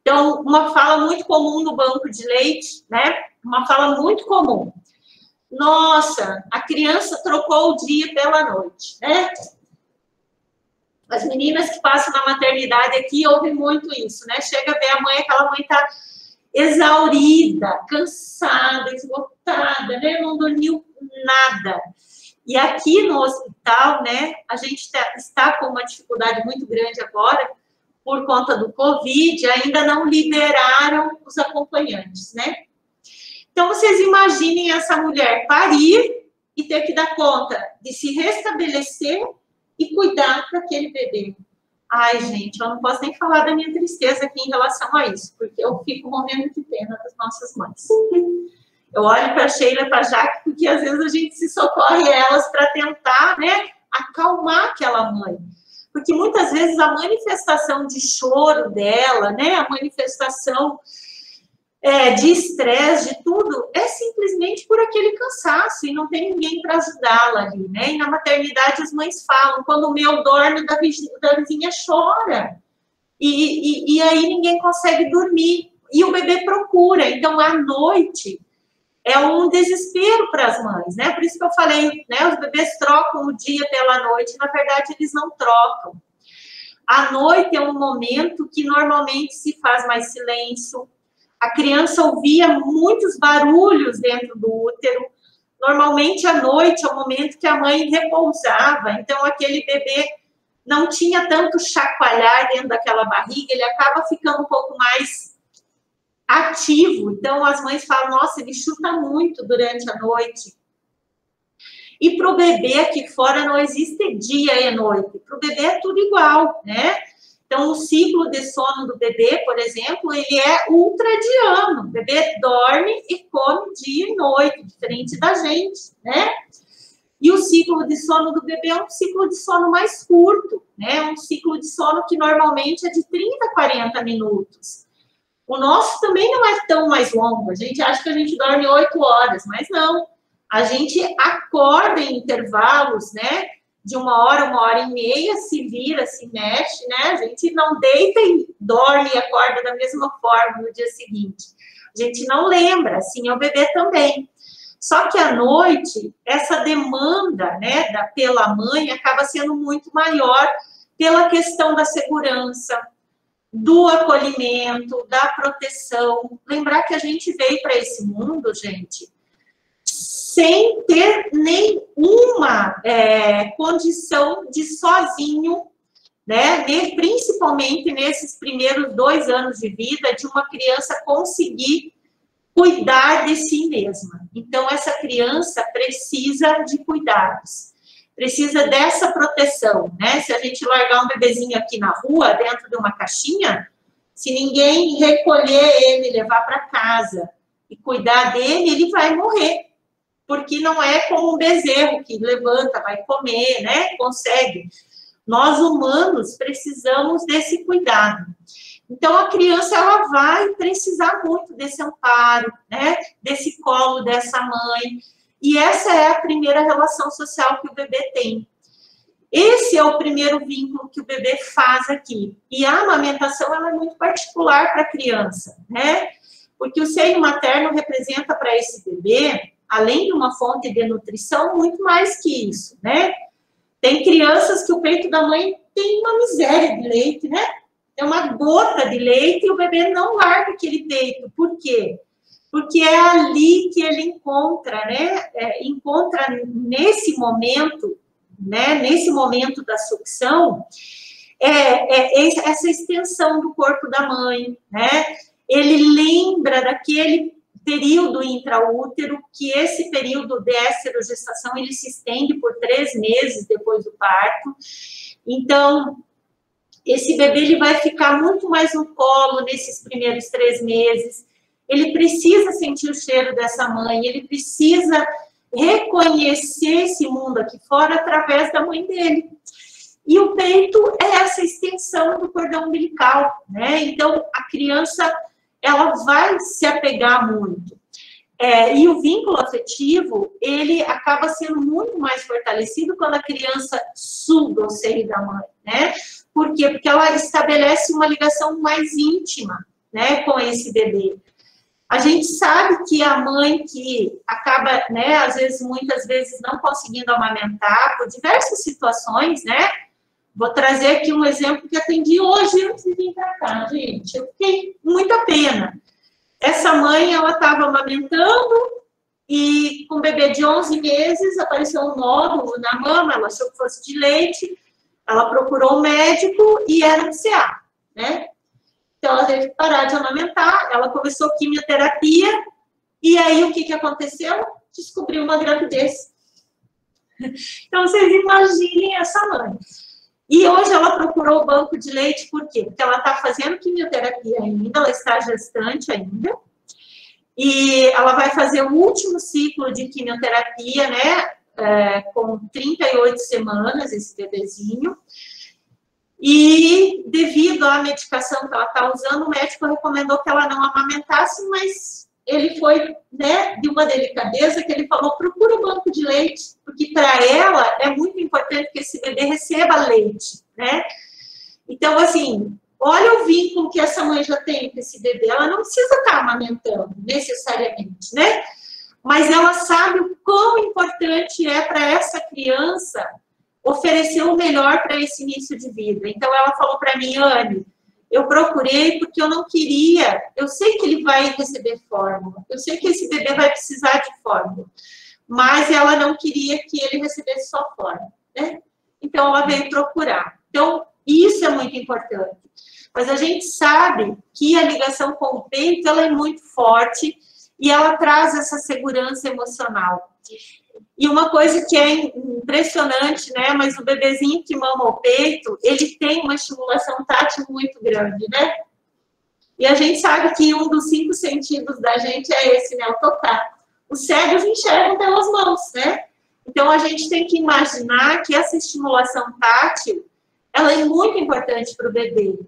Então, uma fala muito comum no banco de leite, né? Uma fala muito comum. Nossa, a criança trocou o dia pela noite, né? As meninas que passam na maternidade aqui ouvem muito isso, né? Chega a ver a mãe, aquela mãe tá exaurida, cansada, esgotada, né? Não dormiu nada. E aqui no hospital, né? A gente está com uma dificuldade muito grande agora, por conta do Covid, ainda não liberaram os acompanhantes, né? Então, vocês imaginem essa mulher parir e ter que dar conta de se restabelecer e cuidar daquele bebê. Ai, gente, eu não posso nem falar da minha tristeza aqui em relação a isso, porque eu fico morrendo de pena das nossas mães. Eu olho para a Sheila e para a Jaque, porque às vezes a gente se socorre a elas para tentar, né, acalmar aquela mãe. Porque muitas vezes a manifestação de choro dela, né, a manifestação de estresse, de tudo, é simplesmente por aquele cansaço e não tem ninguém para ajudá-la ali, né? E na maternidade as mães falam, quando o meu dorme, da vizinha chora. E aí ninguém consegue dormir. E o bebê procura. Então, à noite, é um desespero para as mães, né? Por isso que eu falei, né? Os bebês trocam o dia pela noite. Na verdade, eles não trocam. À noite é um momento que normalmente se faz mais silêncio. A criança ouvia muitos barulhos dentro do útero. Normalmente, à noite, é o momento que a mãe repousava. Então, aquele bebê não tinha tanto chacoalhar dentro daquela barriga, ele acaba ficando um pouco mais ativo. Então, as mães falam, nossa, ele chuta muito durante a noite. E para o bebê aqui fora não existe dia e noite. Para o bebê é tudo igual, né? Então, o ciclo de sono do bebê, por exemplo, ele é ultradiano. O bebê dorme e come dia e noite, diferente da gente, né? E o ciclo de sono do bebê é um ciclo de sono mais curto, né? Um ciclo de sono que normalmente é de 30 a 40 minutos. O nosso também não é tão mais longo. A gente acha que a gente dorme 8 horas, mas não. A gente acorda em intervalos, né? De 1 hora e meia, se vira, se mexe, né? A gente não deita e dorme e acorda da mesma forma no dia seguinte. A gente não lembra, assim é o bebê também. Só que à noite, essa demanda, né, pela mãe acaba sendo muito maior pela questão da segurança, do acolhimento, da proteção. Lembrar que a gente veio para esse mundo, gente, sem ter nenhuma condição de sozinho, né? Principalmente nesses primeiros 2 anos de vida, de uma criança conseguir cuidar de si mesma. Então, essa criança precisa de cuidados, precisa dessa proteção, né? Se a gente largar um bebezinho aqui na rua, dentro de uma caixinha, se ninguém recolher ele, levar para casa e cuidar dele, ele vai morrer. Porque não é como um bezerro que levanta, vai comer, né? Consegue. Nós, humanos, precisamos desse cuidado. Então, a criança, ela vai precisar muito desse amparo, né? Desse colo dessa mãe. E essa é a primeira relação social que o bebê tem. Esse é o primeiro vínculo que o bebê faz aqui. E a amamentação, ela é muito particular para a criança, né? Porque o seio materno representa para esse bebê, além de uma fonte de nutrição, muito mais que isso, né? Tem crianças que o peito da mãe tem uma miséria de leite, né? É uma gota de leite e o bebê não larga aquele peito. Por quê? Porque é ali que ele encontra, né? Encontra nesse momento, né? Nesse momento da sucção, essa extensão do corpo da mãe, né? Ele lembra daquele período intraútero, que esse período de esterogestação, ele se estende por 3 meses depois do parto. Então, esse bebê, ele vai ficar muito mais no colo nesses primeiros 3 meses. Ele precisa sentir o cheiro dessa mãe, ele precisa reconhecer esse mundo aqui fora através da mãe dele. E o peito é essa extensão do cordão umbilical, né? Então, a criança, ela vai se apegar muito. E o vínculo afetivo, ele acaba sendo muito mais fortalecido quando a criança suga o seio da mãe, né? Por quê? Porque ela estabelece uma ligação mais íntima, né, com esse bebê. A gente sabe que a mãe que acaba, né, às vezes, muitas vezes, não conseguindo amamentar, por diversas situações, né? Vou trazer aqui um exemplo que atendi hoje antes de vir para cá, gente. Eu fiquei com muita pena. Essa mãe, ela estava amamentando e com um bebê de 11 meses, apareceu um nódulo na mama, ela achou que fosse de leite, ela procurou um médico e era um CA, né? Então, ela teve que parar de amamentar, ela começou quimioterapia, e aí o que aconteceu? Descobriu uma gravidez. Então, vocês imaginem essa mãe. E hoje ela procurou o banco de leite, por quê? Porque ela está fazendo quimioterapia ainda, ela está gestante ainda, e ela vai fazer o último ciclo de quimioterapia, né, com 38 semanas, esse bebezinho, e devido à medicação que ela está usando, o médico recomendou que ela não amamentasse, mas ele foi, né, de uma delicadeza que ele falou, procura o banco de leite, porque para ela é muito importante que esse bebê receba leite, né? Então, assim, olha o vínculo que essa mãe já tem com esse bebê, ela não precisa estar amamentando, necessariamente, né? Mas ela sabe o quão importante é para essa criança oferecer o melhor para esse início de vida. Então, ela falou para mim, Anne, eu procurei porque eu não queria, eu sei que ele vai receber fórmula, eu sei que esse bebê vai precisar de fórmula, mas ela não queria que ele recebesse só fórmula, né? Então, ela veio procurar. Então, isso é muito importante. Mas a gente sabe que a ligação com o peito, ela é muito forte e ela traz essa segurança emocional. E uma coisa que é impressionante, né? Mas o bebezinho que mama o peito, ele tem uma estimulação tátil muito grande, né? E a gente sabe que um dos 5 sentidos da gente é esse, né? O tocar. Os cegos enxergam pelas mãos, né? Então, a gente tem que imaginar que essa estimulação tátil, ela é muito importante para o bebê.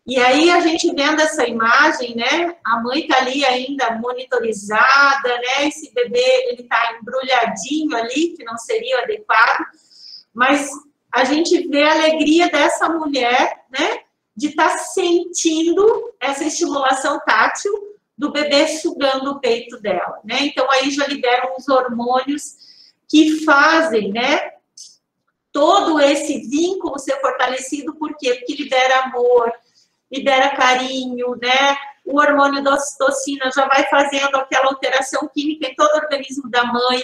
E aí, a gente vendo essa imagem, né? A mãe está ali ainda monitorizada, né? Esse bebê, ele está embrulhadinho ali, que não seria o adequado. Mas a gente vê a alegria dessa mulher, né? De estar sentindo essa estimulação tátil do bebê sugando o peito dela, né? Então, aí já liberam os hormônios que fazem, né? Todo esse vínculo ser fortalecido, por quê? Porque libera amor, libera carinho, né? O hormônio da ocitocina já vai fazendo aquela alteração química em todo o organismo da mãe,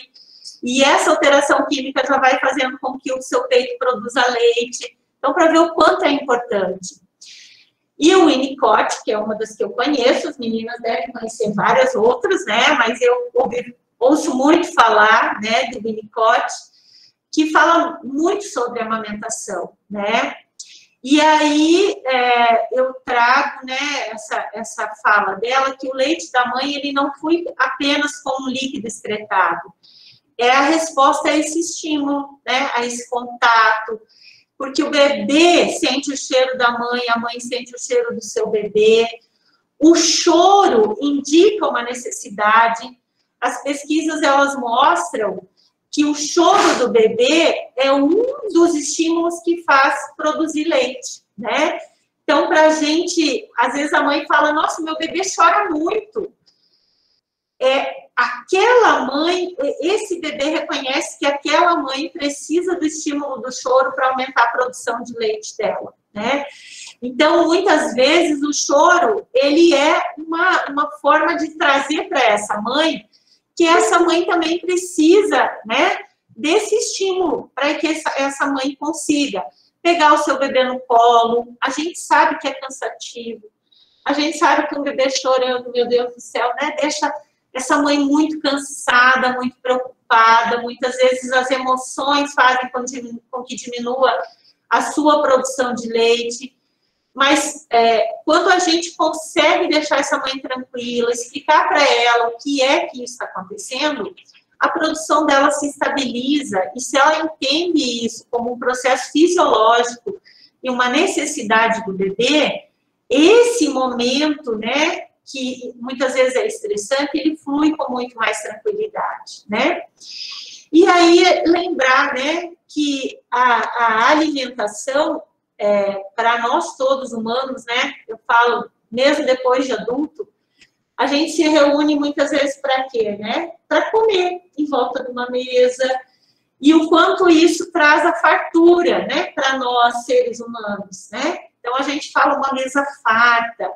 e essa alteração química já vai fazendo com que o seu peito produza leite. Então, para ver o quanto é importante. E o Winnicott, que é uma das que eu conheço, as meninas devem conhecer várias outras, né? Mas eu ouço muito falar, né, do Winnicott, que fala muito sobre a amamentação, né? E aí eu trago, né, essa fala dela, que o leite da mãe, ele não flui apenas como um líquido excretado. É a resposta a esse estímulo, né, a esse contato, porque o bebê sente o cheiro da mãe, a mãe sente o cheiro do seu bebê. O choro indica uma necessidade. As pesquisas, elas mostram que o choro do bebê é um dos estímulos que faz produzir leite, né? Então, para a gente, às vezes a mãe fala, nossa, meu bebê chora muito. Aquela mãe, esse bebê reconhece que aquela mãe precisa do estímulo do choro para aumentar a produção de leite dela, né? Então, muitas vezes, o choro, ele é uma forma de trazer para essa mãe, que essa mãe também precisa, né, desse estímulo, para que essa mãe consiga pegar o seu bebê no colo. A gente sabe que é cansativo, a gente sabe que um bebê chorando, meu Deus do céu, né, deixa essa mãe muito cansada, muito preocupada. Muitas vezes as emoções fazem com que diminua a sua produção de leite. Mas quando a gente consegue deixar essa mãe tranquila, explicar para ela o que é que está acontecendo, a produção dela se estabiliza. E se ela entende isso como um processo fisiológico e uma necessidade do bebê, esse momento, né, que muitas vezes é estressante, ele flui com muito mais tranquilidade, né? E aí, lembrar, né, que a alimentação, para nós todos humanos, né, eu falo, mesmo depois de adulto, a gente se reúne muitas vezes para quê, né? Para comer em volta de uma mesa, e o quanto isso traz a fartura, né, para nós, seres humanos, né? Então, a gente fala uma mesa farta,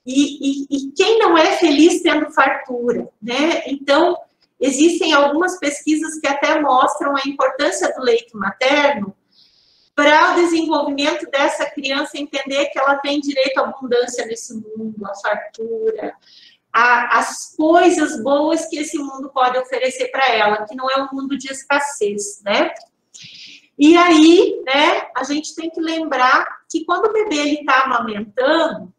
e quem não é feliz tendo fartura, né? Então, existem algumas pesquisas que até mostram a importância do leite materno para o desenvolvimento dessa criança entender que ela tem direito à abundância nesse mundo, à fartura, às coisas boas que esse mundo pode oferecer para ela, que não é um mundo de escassez, né? E aí, né, a gente tem que lembrar que quando o bebê está amamentando,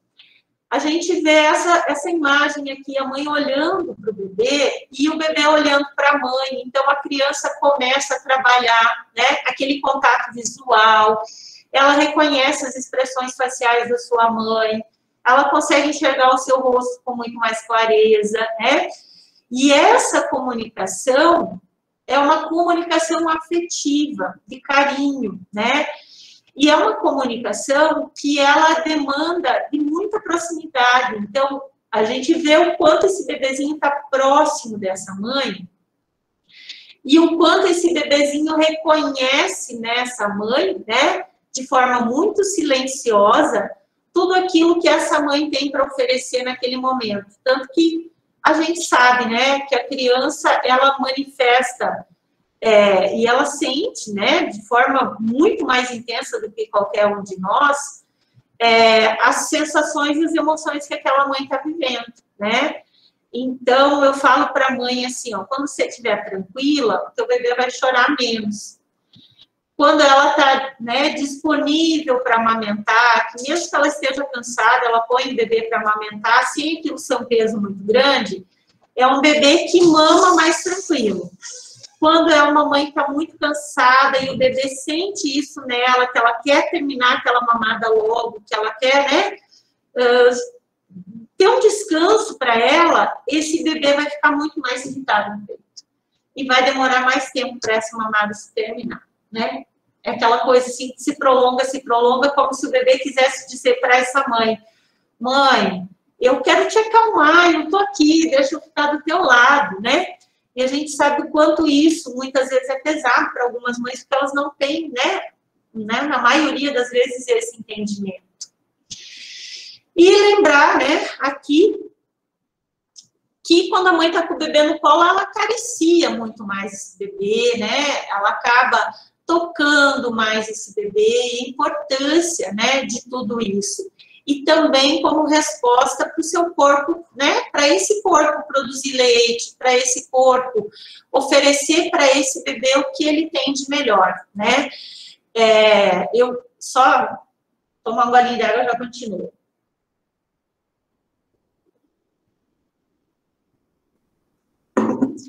a gente vê essa imagem aqui, a mãe olhando para o bebê e o bebê olhando para a mãe. Então, a criança começa a trabalhar, né, aquele contato visual, ela reconhece as expressões faciais da sua mãe, ela consegue enxergar o seu rosto com muito mais clareza, né? E essa comunicação é uma comunicação afetiva, de carinho, né? E é uma comunicação que ela demanda de muita proximidade. Então, a gente vê o quanto esse bebezinho está próximo dessa mãe e o quanto esse bebezinho reconhece nessa mãe, né, de forma muito silenciosa, tudo aquilo que essa mãe tem para oferecer naquele momento. Tanto que a gente sabe, né, que a criança, ela manifesta e ela sente, né, de forma muito mais intensa do que qualquer um de nós, as sensações e as emoções que aquela mãe está vivendo, né? Então, eu falo para a mãe assim, ó, quando você estiver tranquila, o teu bebê vai chorar menos. Quando ela está, né, disponível para amamentar, que mesmo que ela esteja cansada, ela põe o bebê para amamentar, sem aquilo ser um peso muito grande, é um bebê que mama mais tranquilo. Quando é uma mãe que está muito cansada e o bebê sente isso nela, que ela quer terminar aquela mamada logo, que ela quer, né, ter um descanso para ela, esse bebê vai ficar muito mais irritado no peito. E vai demorar mais tempo para essa mamada se terminar, né? É aquela coisa assim que se prolonga, como se o bebê quisesse dizer para essa mãe, mãe, eu quero te acalmar, eu estou aqui, deixa eu ficar do teu lado, né? E a gente sabe o quanto isso muitas vezes é pesado para algumas mães, porque elas não têm, né, na maioria das vezes, esse entendimento. E lembrar, né, aqui, que quando a mãe está com o bebê no colo, ela acaricia muito mais esse bebê, né? Ela acaba tocando mais esse bebê, e a importância, né, de tudo isso. E também como resposta para o seu corpo, né, para esse corpo produzir leite, para esse corpo oferecer para esse bebê o que ele tem de melhor, né? Eu só tomar um golinho de água, já continuo.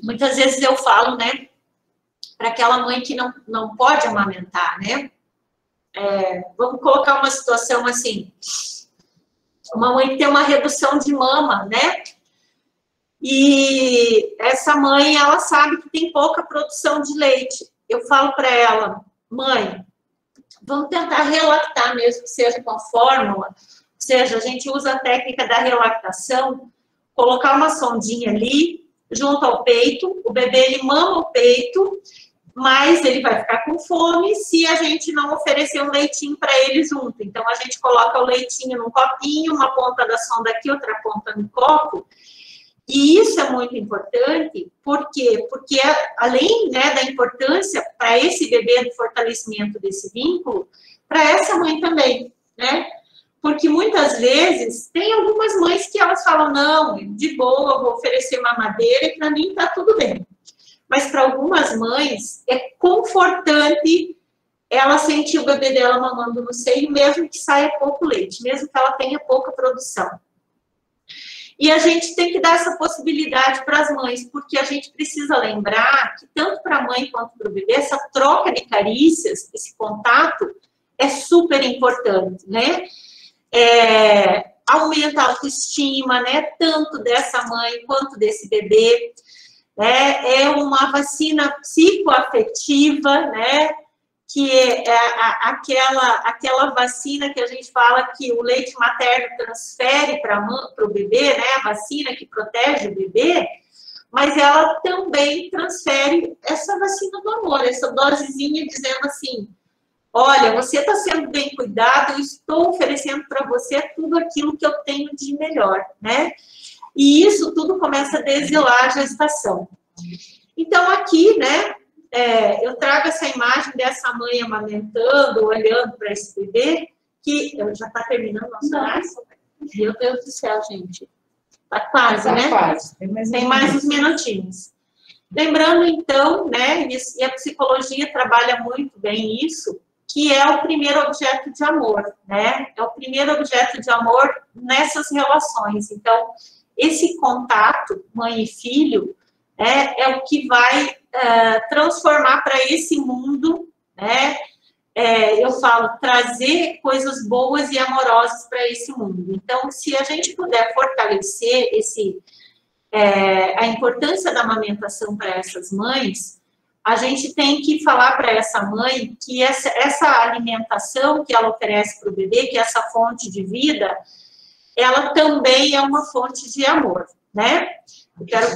Muitas vezes eu falo, né, para aquela mãe que não pode amamentar, né? Vamos colocar uma situação assim, uma mãe que tem uma redução de mama, né? E essa mãe, ela sabe que tem pouca produção de leite. Eu falo para ela, mãe, vamos tentar relactar mesmo, que seja com a fórmula, ou seja, a gente usa a técnica da relactação, colocar uma sondinha ali, junto ao peito, o bebê ele mama o peito, mas ele vai ficar com fome se a gente não oferecer um leitinho para ele junto. Então, a gente coloca o leitinho num copinho, uma ponta da sonda aqui, outra ponta no copo. E isso é muito importante, por quê? Porque além, né, da importância para esse bebê do fortalecimento desse vínculo, para essa mãe também, né? Porque muitas vezes tem algumas mães que elas falam, não, de boa, vou oferecer mamadeira e para mim tá tudo bem. Mas para algumas mães é confortante ela sentir o bebê dela mamando no seio, mesmo que saia pouco leite, mesmo que ela tenha pouca produção. E a gente tem que dar essa possibilidade para as mães, porque a gente precisa lembrar que tanto para a mãe quanto para o bebê, essa troca de carícias, esse contato, é super importante, né? Aumenta a autoestima, né? Tanto dessa mãe quanto desse bebê. É uma vacina psicoafetiva, né? Que é aquela vacina que a gente fala que o leite materno transfere para o bebê, né? A vacina que protege o bebê, mas ela também transfere essa vacina do amor, essa dosezinha dizendo assim, olha, você está sendo bem cuidado, eu estou oferecendo para você tudo aquilo que eu tenho de melhor, né? E isso tudo começa desde lá a gestação. Então, aqui, né, eu trago essa imagem dessa mãe amamentando, olhando para esse bebê, que já está terminando o nosso horário. Meu Deus do céu, gente. Está quase, né? Quase. Tem mais uns minutinhos. Lembrando, então, né, e a psicologia trabalha muito bem isso, que é o primeiro objeto de amor, né? É o primeiro objeto de amor nessas relações. Então, esse contato, mãe e filho, é o que vai transformar para esse mundo, né? Eu falo, trazer coisas boas e amorosas para esse mundo. Então, se a gente puder fortalecer a importância da amamentação para essas mães, a gente tem que falar para essa mãe que essa alimentação que ela oferece para o bebê, que é essa fonte de vida, ela também é uma fonte de amor, né? Eu quero...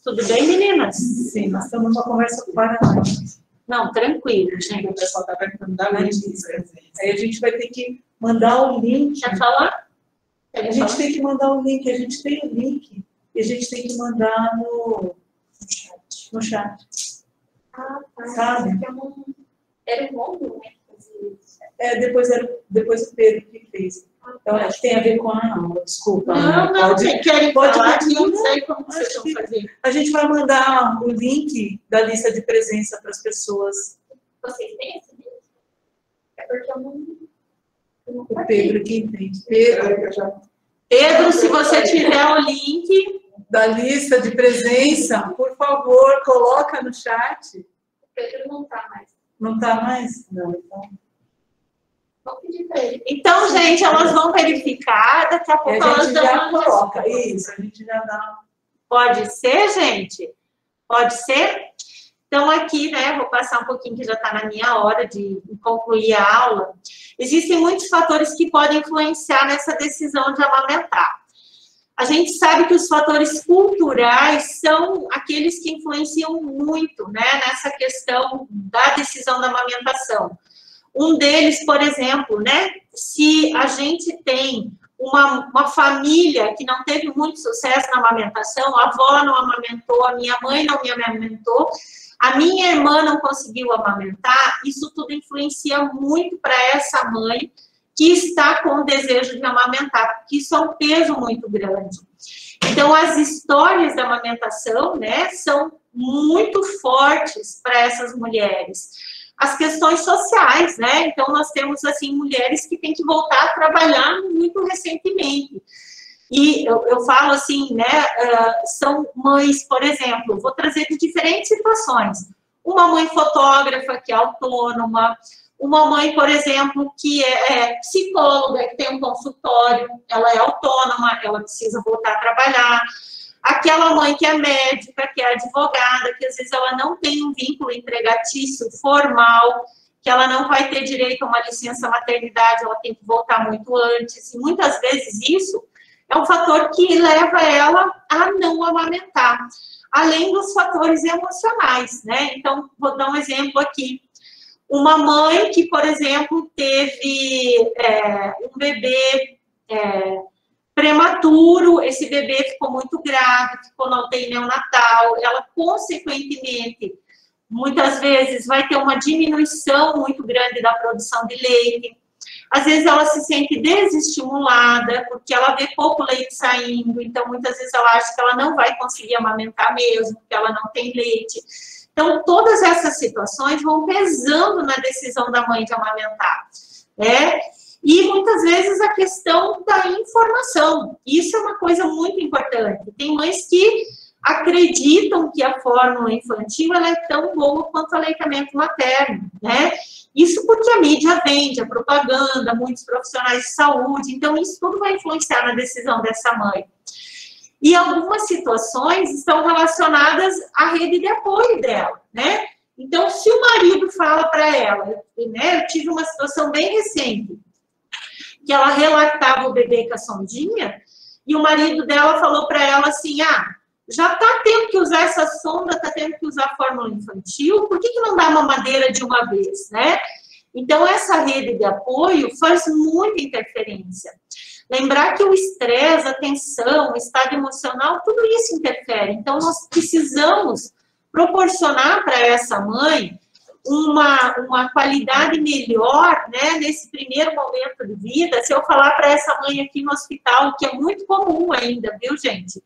Tudo bem, meninas? Sim, nós estamos numa conversa para nós. Não, tranquilo, gente. O pessoal está perguntando da Letícia. Aí a gente vai ter que mandar o link. Quer falar? A gente tem que mandar o link, a gente tem o link. E a gente tem que mandar no chat. Ah, tá. Sabe? Era um módulo, né? Depois o Pedro que fez. Eu acho que tem a ver com a aula, desculpa. Não, querem falar, não sei como vocês vão fazer. A gente vai mandar o link da lista de presença para as pessoas. Vocês têm esse link? É porque eu não o Pedro, quem tem? Pedro, se você tiver o link da lista de presença, por favor, coloca no chat. O Pedro não está mais. Não está mais? Não, então. Vou pedir para ele. Então, gente, elas vão verificar, daqui a pouco elas dão já coloca. Isso, a gente já dá. Pode ser, gente? Pode ser? Então, aqui, né, vou passar um pouquinho, que já está na minha hora de concluir a aula. Existem muitos fatores que podem influenciar nessa decisão de amamentar. A gente sabe que os fatores culturais são aqueles que influenciam muito, né, nessa questão da decisão da amamentação. Um deles, por exemplo, né, se a gente tem uma família que não teve muito sucesso na amamentação, a avó não amamentou, a minha mãe não me amamentou, a minha irmã não conseguiu amamentar, isso tudo influencia muito para essa mãe que está com o desejo de amamentar, porque isso é um peso muito grande. Então, as histórias da amamentação, né, são muito fortes para essas mulheres. As questões sociais, né, então nós temos, assim, mulheres que têm que voltar a trabalhar muito recentemente. E eu falo assim, né, são mães, por exemplo, vou trazer de diferentes situações. Uma mãe fotógrafa que é autônoma, uma mãe, por exemplo, que é psicóloga, que tem um consultório, ela é autônoma, ela precisa voltar a trabalhar. Aquela mãe que é médica, que é advogada, que às vezes ela não tem um vínculo empregatício formal, que ela não vai ter direito a uma licença maternidade, ela tem que voltar muito antes. E muitas vezes isso é um fator que leva ela a não amamentar, além dos fatores emocionais, né? Então, vou dar um exemplo aqui. Uma mãe que, por exemplo, teve um bebê prematuro, esse bebê ficou muito grave, ficou na UTI neonatal, ela, consequentemente, muitas vezes vai ter uma diminuição muito grande da produção de leite. Às vezes ela se sente desestimulada, porque ela vê pouco leite saindo, então muitas vezes ela acha que ela não vai conseguir amamentar mesmo, porque ela não tem leite. Então, todas essas situações vão pesando na decisão da mãe de amamentar, né? E muitas vezes a questão da informação, isso é uma coisa muito importante. Tem mães que acreditam que a fórmula infantil ela é tão boa quanto o aleitamento materno, né? Isso porque a mídia vende, a propaganda, muitos profissionais de saúde, então isso tudo vai influenciar na decisão dessa mãe. E algumas situações estão relacionadas à rede de apoio dela, né? Então, se o marido fala para ela, né? Eu tive uma situação bem recente, que ela relatava o bebê com a sondinha, e o marido dela falou para ela assim, já está tendo que usar essa sonda, está tendo que usar a fórmula infantil, por que não dá mamadeira de uma vez, né? Então, essa rede de apoio faz muita interferência. Lembrar que o estresse, a tensão, o estado emocional, tudo isso interfere. Então, nós precisamos proporcionar para essa mãe uma qualidade melhor, né, nesse primeiro momento de vida. Se eu falar para essa mãe aqui no hospital, que é muito comum ainda, viu, gente?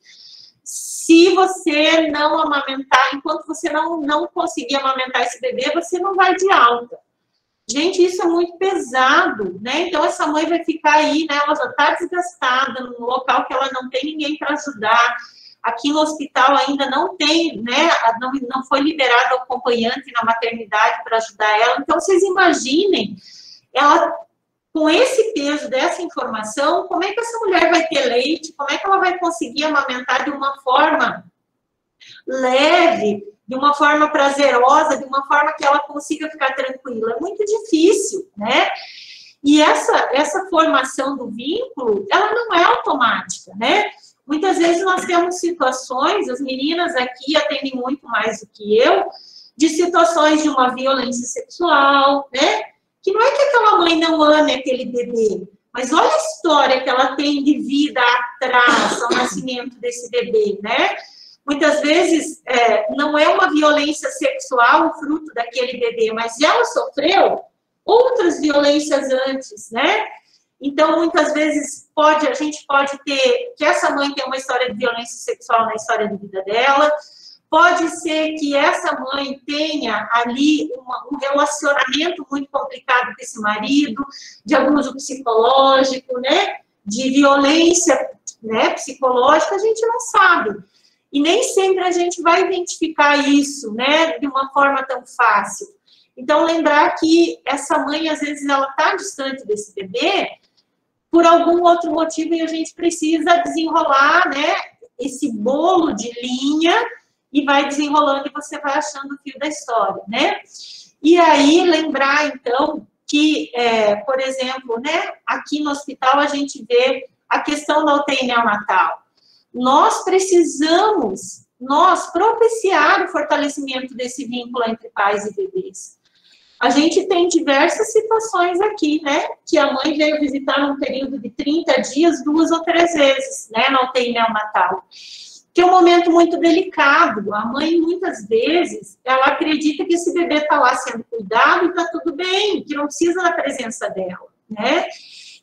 Se você não amamentar, enquanto você não conseguir amamentar esse bebê, você não vai de alta. Gente, isso é muito pesado, né? Então, essa mãe vai ficar aí, né? Ela já está desgastada, num local que ela não tem ninguém para ajudar. Aqui no hospital ainda não tem, né? Não foi liberado o acompanhante na maternidade para ajudar ela. Então, vocês imaginem, ela, com esse peso dessa informação, como é que essa mulher vai ter leite? Como é que ela vai conseguir amamentar de uma forma leve, de uma forma prazerosa, de uma forma que ela consiga ficar tranquila? É muito difícil, né? E essa formação do vínculo, ela não é automática, né? Muitas vezes nós temos situações, as meninas aqui atendem muito mais do que eu, de situações de uma violência sexual, né? Que não é que aquela mãe não ame aquele bebê, mas olha a história que ela tem de vida atrás ao nascimento desse bebê, né? Muitas vezes não é uma violência sexual fruto daquele bebê, mas ela sofreu outras violências antes, né? Então, muitas vezes, a gente pode ter que essa mãe tem uma história de violência sexual na história de vida dela, pode ser que essa mãe tenha ali um relacionamento muito complicado com esse marido, de abuso psicológico, né, de violência, né, psicológica, a gente não sabe. E nem sempre a gente vai identificar isso, né, de uma forma tão fácil. Então, lembrar que essa mãe, às vezes, ela está distante desse bebê por algum outro motivo e a gente precisa desenrolar, né, esse bolo de linha e vai desenrolando e você vai achando o fio da história, né? E aí, lembrar, então, que, por exemplo, né, aqui no hospital a gente vê a questão da UTI neonatal. Nós precisamos, propiciar o fortalecimento desse vínculo entre pais e bebês. A gente tem diversas situações aqui, né, que a mãe veio visitar num período de 30 dias, 2 ou 3 vezes, né, na UTI neonatal. Que é um momento muito delicado. A mãe, muitas vezes, ela acredita que esse bebê está lá sendo cuidado e está tudo bem, que não precisa da presença dela, né?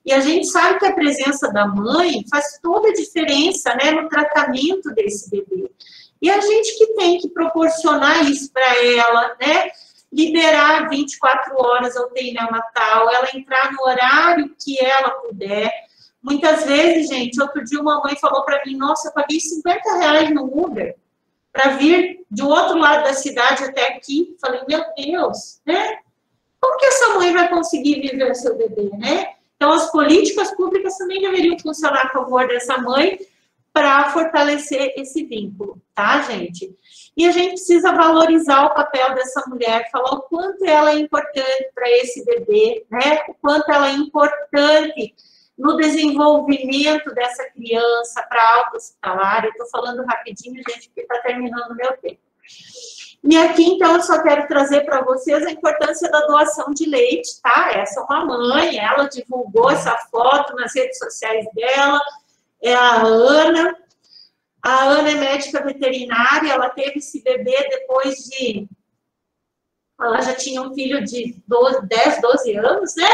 E a gente sabe que a presença da mãe faz toda a diferença, né, no tratamento desse bebê. E a gente que tem que proporcionar isso para ela, né? Liberar 24 horas a UTI neonatal, ela entrar no horário que ela puder. Muitas vezes, gente, outro dia uma mãe falou para mim, nossa, eu paguei R$50 no Uber para vir do outro lado da cidade até aqui. Falei, meu Deus, né? Como que essa mãe vai conseguir viver o seu bebê, né? Então, as políticas públicas também deveriam funcionar a favor dessa mãe para fortalecer esse vínculo, tá, gente? E a gente precisa valorizar o papel dessa mulher, falar o quanto ela é importante para esse bebê, né? O quanto ela é importante no desenvolvimento dessa criança para a alta hospitalar. Eu estou falando rapidinho, gente, porque está terminando o meu tempo. E aqui, então, eu só quero trazer para vocês a importância da doação de leite, tá? Essa é uma mãe, ela divulgou essa foto nas redes sociais dela, é a Ana. A Ana é médica veterinária, ela teve esse bebê depois de... Ela já tinha um filho de 10, 12 anos, né?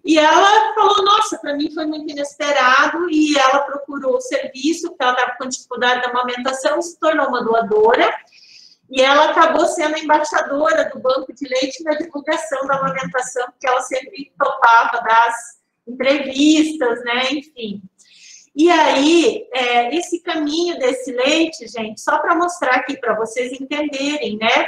E ela falou, nossa, para mim foi muito inesperado, e ela procurou o serviço, porque ela estava com dificuldade da amamentação, se tornou uma doadora, e ela acabou sendo a embaixadora do banco de leite na divulgação da amamentação, porque ela sempre topava das entrevistas, né, enfim. E aí, esse caminho desse leite, gente, só para mostrar aqui, para vocês entenderem, né?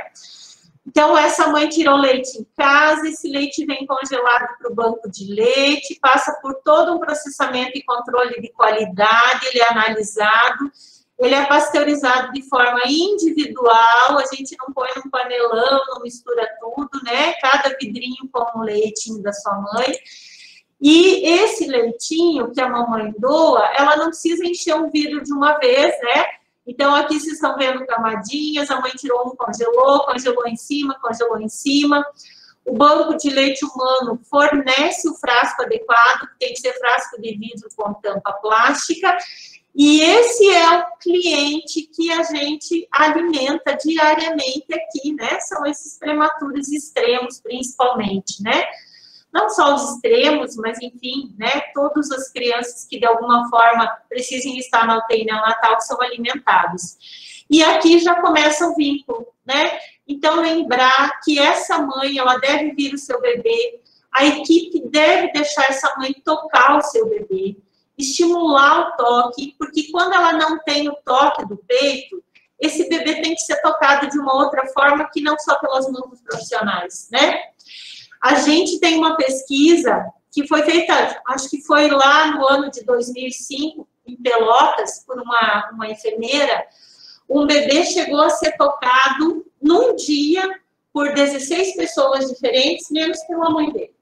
Então, essa mãe tirou leite em casa, esse leite vem congelado para o banco de leite, passa por todo um processamento e controle de qualidade, ele é analisado, ele é pasteurizado de forma individual, a gente não põe num panelão, não mistura tudo, né? Cada vidrinho com o leitinho da sua mãe. E esse leitinho que a mamãe doa, ela não precisa encher um vidro de uma vez, né? Então, aqui vocês estão vendo camadinhas, a mãe tirou um, congelou em cima. O banco de leite humano fornece o frasco adequado, que tem que ser frasco de vidro com tampa plástica. E esse é o cliente que a gente alimenta diariamente aqui, né? São esses prematuros extremos, principalmente, né? Não só os extremos, mas, enfim, né, todas as crianças que, de alguma forma, precisem estar na UTI neonatal, que são alimentados. E aqui já começa o vínculo, né? Então, lembrar que essa mãe, ela deve vir o seu bebê, a equipe deve deixar essa mãe tocar o seu bebê, estimular o toque, porque quando ela não tem o toque do peito, esse bebê tem que ser tocado de uma outra forma que não só pelas mãos dos profissionais, né? A gente tem uma pesquisa que foi feita, acho que foi lá no ano de 2005, em Pelotas, por uma enfermeira. Um bebê chegou a ser tocado num dia por 16 pessoas diferentes, menos pela mãe dele.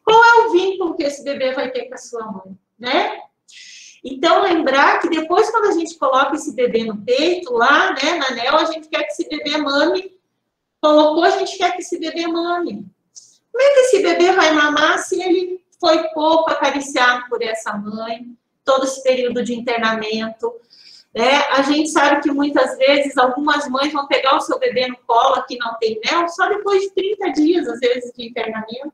Qual é o vínculo que esse bebê vai ter com a sua mãe, né? Então, lembrar que depois, quando a gente coloca esse bebê no peito, lá, né, na anel, a gente quer que esse bebê mame. Colocou, a gente quer que esse bebê mame. Como é que esse bebê vai mamar se ele foi pouco acariciado por essa mãe, todo esse período de internamento? A gente sabe que muitas vezes algumas mães vão pegar o seu bebê no colo, que não tem mel, só depois de 30 dias, às vezes, de internamento.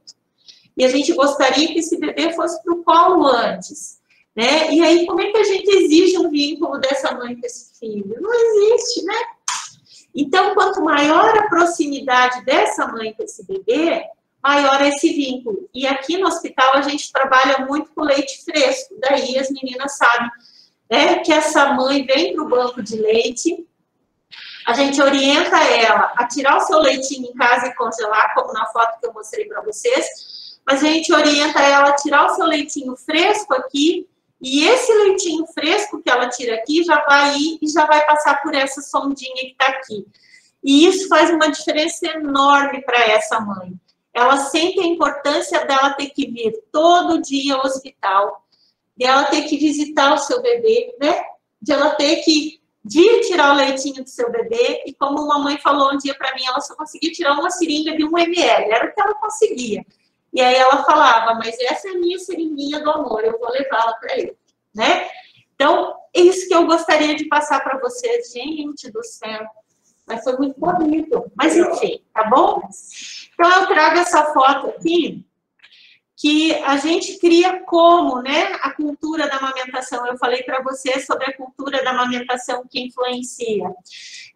e a gente gostaria que esse bebê fosse para o colo antes, né? E aí, como é que a gente exige um vínculo dessa mãe com esse filho? Não existe, né? Então, quanto maior a proximidade dessa mãe com esse bebê, maior é esse vínculo. E aqui no hospital a gente trabalha muito com leite fresco, daí as meninas sabem, né, que essa mãe vem para o banco de leite, a gente orienta ela a tirar o seu leitinho em casa e congelar, como na foto que eu mostrei para vocês, mas a gente orienta ela a tirar o seu leitinho fresco aqui, e esse leitinho fresco que ela tira aqui já vai ir e já vai passar por essa sondinha que está aqui. E isso faz uma diferença enorme para essa mãe. Ela sente a importância dela ter que vir todo dia ao hospital, de ela ter que visitar o seu bebê, né? De ela ter que tirar o leitinho do seu bebê. E como uma mãe falou um dia para mim, ela só conseguia tirar uma seringa de 1 ml, era o que ela conseguia. E aí ela falava, mas essa é a minha seringuinha do amor, eu vou levá-la para ele, né? Então, é isso que eu gostaria de passar para vocês, gente do céu. Mas foi muito bonito. Mas enfim, tá bom? Então, eu trago essa foto aqui, que a gente cria como, né, a cultura da amamentação. Eu falei para vocês sobre a cultura da amamentação que influencia.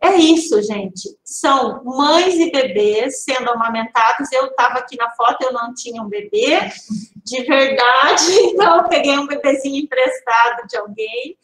É isso, gente. São mães e bebês sendo amamentados. Eu estava aqui na foto, eu não tinha um bebê de verdade, então eu peguei um bebezinho emprestado de alguém.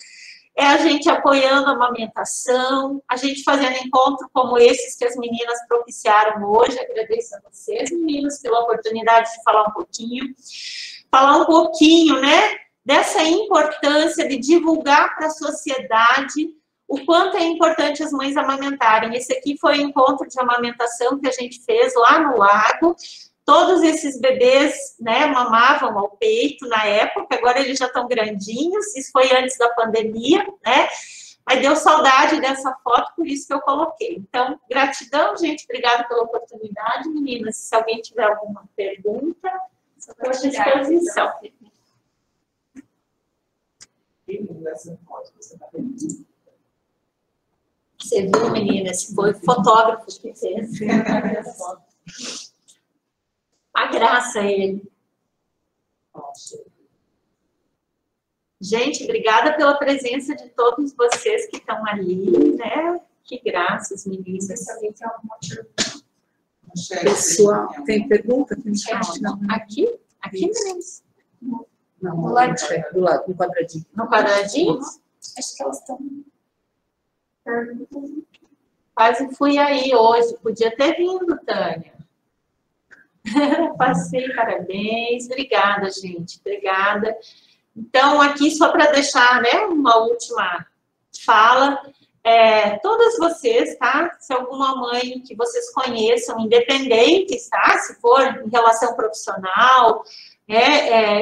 É a gente apoiando a amamentação, a gente fazendo encontros como esses que as meninas propiciaram hoje. Agradeço a vocês, meninos, pela oportunidade de falar um pouquinho, né, dessa importância de divulgar para a sociedade o quanto é importante as mães amamentarem. Esse aqui foi o encontro de amamentação que a gente fez lá no lago. Todos esses bebês, né, mamavam ao peito na época, agora eles já estão grandinhos, isso foi antes da pandemia, né? Mas deu saudade dessa foto, por isso que eu coloquei. Então, gratidão, gente, obrigada pela oportunidade, meninas. Se alguém tiver alguma pergunta, estou à disposição. Você viu, meninas? Foi fotógrafo que fez. A graça ele. Gente, obrigada pela presença de todos vocês que estão ali, né? Que graças, meninas. Pessoal, tem pergunta? Aqui? Aqui, meninas? Não, do lado, no quadradinho. No quadradinho? Acho que elas estão... Quase fui aí hoje. Podia ter vindo, Tânia. Passei, parabéns. Obrigada, gente. Obrigada. Então, aqui, só para deixar, né, uma última fala, todas vocês, tá? Se alguma mãe que vocês conheçam, independentes, tá? Se for em relação profissional,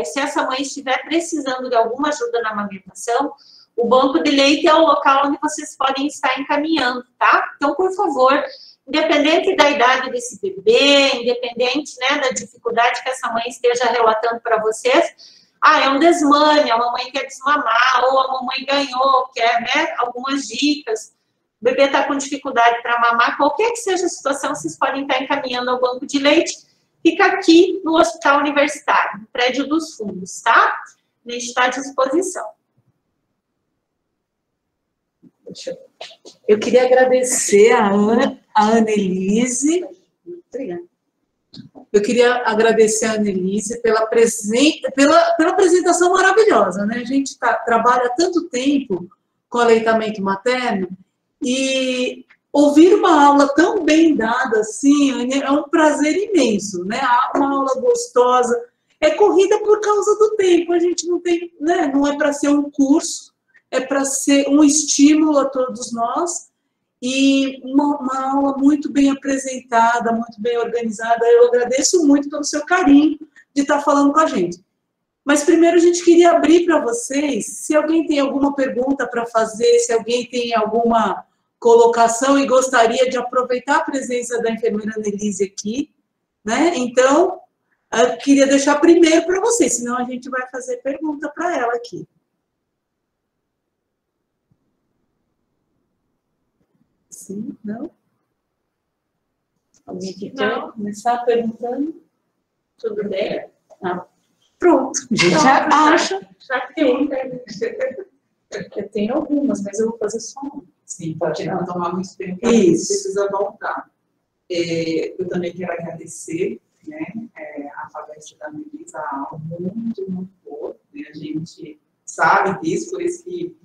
se essa mãe estiver precisando de alguma ajuda na amamentação, o banco de leite é o local onde vocês podem estar encaminhando, tá? Então, por favor, independente da idade desse bebê, independente, né, da dificuldade que essa mãe esteja relatando para vocês, é um desmame, a mamãe quer desmamar, ou a mamãe ganhou, quer, né, algumas dicas, o bebê está com dificuldade para mamar, qualquer que seja a situação, vocês podem estar encaminhando ao banco de leite, fica aqui no Hospital Universitário, no prédio dos fundos, tá? A gente está à disposição. Eu queria agradecer a Annelise. Eu queria agradecer a Annelise pela apresentação maravilhosa, né? A gente trabalha há tanto tempo com aleitamento materno e ouvir uma aula tão bem dada assim é um prazer imenso, né? Uma aula gostosa. É corrida por causa do tempo. A gente não tem, né? Não é para ser um curso, é para ser um estímulo a todos nós. E uma aula muito bem apresentada, muito bem organizada. Eu agradeço muito pelo seu carinho de estar falando com a gente. Mas primeiro a gente queria abrir para vocês, se alguém tem alguma pergunta para fazer, se alguém tem alguma colocação e gostaria de aproveitar a presença da enfermeira Annelise aqui, né? Então, eu queria deixar primeiro para vocês, senão a gente vai fazer pergunta para ela aqui. Sim, não? Alguém que quer começar perguntando? Tudo bem? Pronto, a gente já acha. Já tem. Eu tenho algumas, mas eu vou fazer só uma. Sim, pode não tomar muito tempo, porque a gente precisa voltar. Eu também quero agradecer, né, a palestra da Melissa, a aula muito, muito boa, né, a gente sabe disso, por isso que,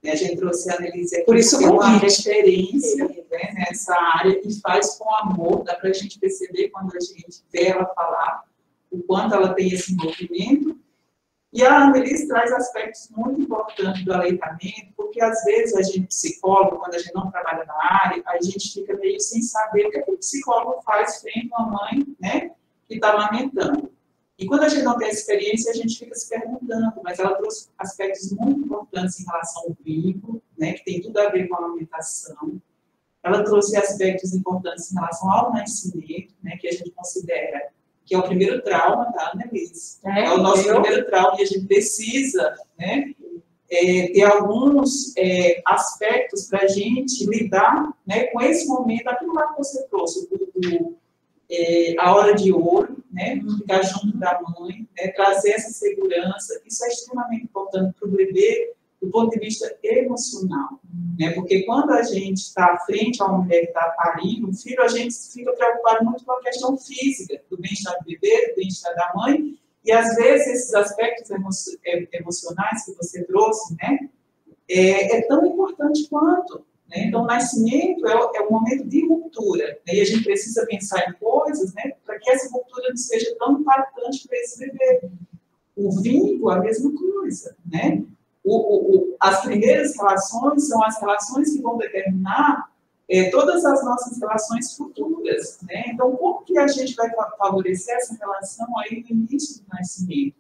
né, a gente trouxe a Melissa aqui, por isso que é uma referência, né, nessa área, e faz com amor, dá para a gente perceber quando a gente vê ela falar, o quanto ela tem esse envolvimento. E a Annelise traz aspectos muito importantes do aleitamento, porque às vezes a gente, psicólogo, quando a gente não trabalha na área, a gente fica meio sem saber o que o psicólogo faz frente a uma mãe, né, que está amamentando. E quando a gente não tem essa experiência, a gente fica se perguntando, mas ela trouxe aspectos muito importantes em relação ao vínculo, né, que tem tudo a ver com a amamentação. Ela trouxe aspectos importantes em relação ao nascimento, né, que a gente considera que é o primeiro trauma da Annelise. É o nosso primeiro trauma e a gente precisa, né, ter alguns aspectos para a gente lidar, né, com esse momento, aquilo lá que você trouxe, a hora de ouro, né, ficar junto da mãe, né, trazer essa segurança, isso é extremamente importante para o bebê do ponto de vista emocional, né, porque quando a gente está frente a uma mulher que está parindo um filho, a gente fica preocupado muito com a questão física, do bem-estar do bebê, do bem-estar da mãe, e às vezes esses aspectos emocionais que você trouxe, né, é tão importante quanto, né? Então o nascimento é um momento de ruptura, né, e a gente precisa pensar em coisas, né, para que essa ruptura não seja tão impactante para esse bebê. O vínculo, a mesma coisa, né? As primeiras relações são as relações que vão determinar todas as nossas relações futuras, né? Então, como que a gente vai favorecer essa relação aí no início do nascimento?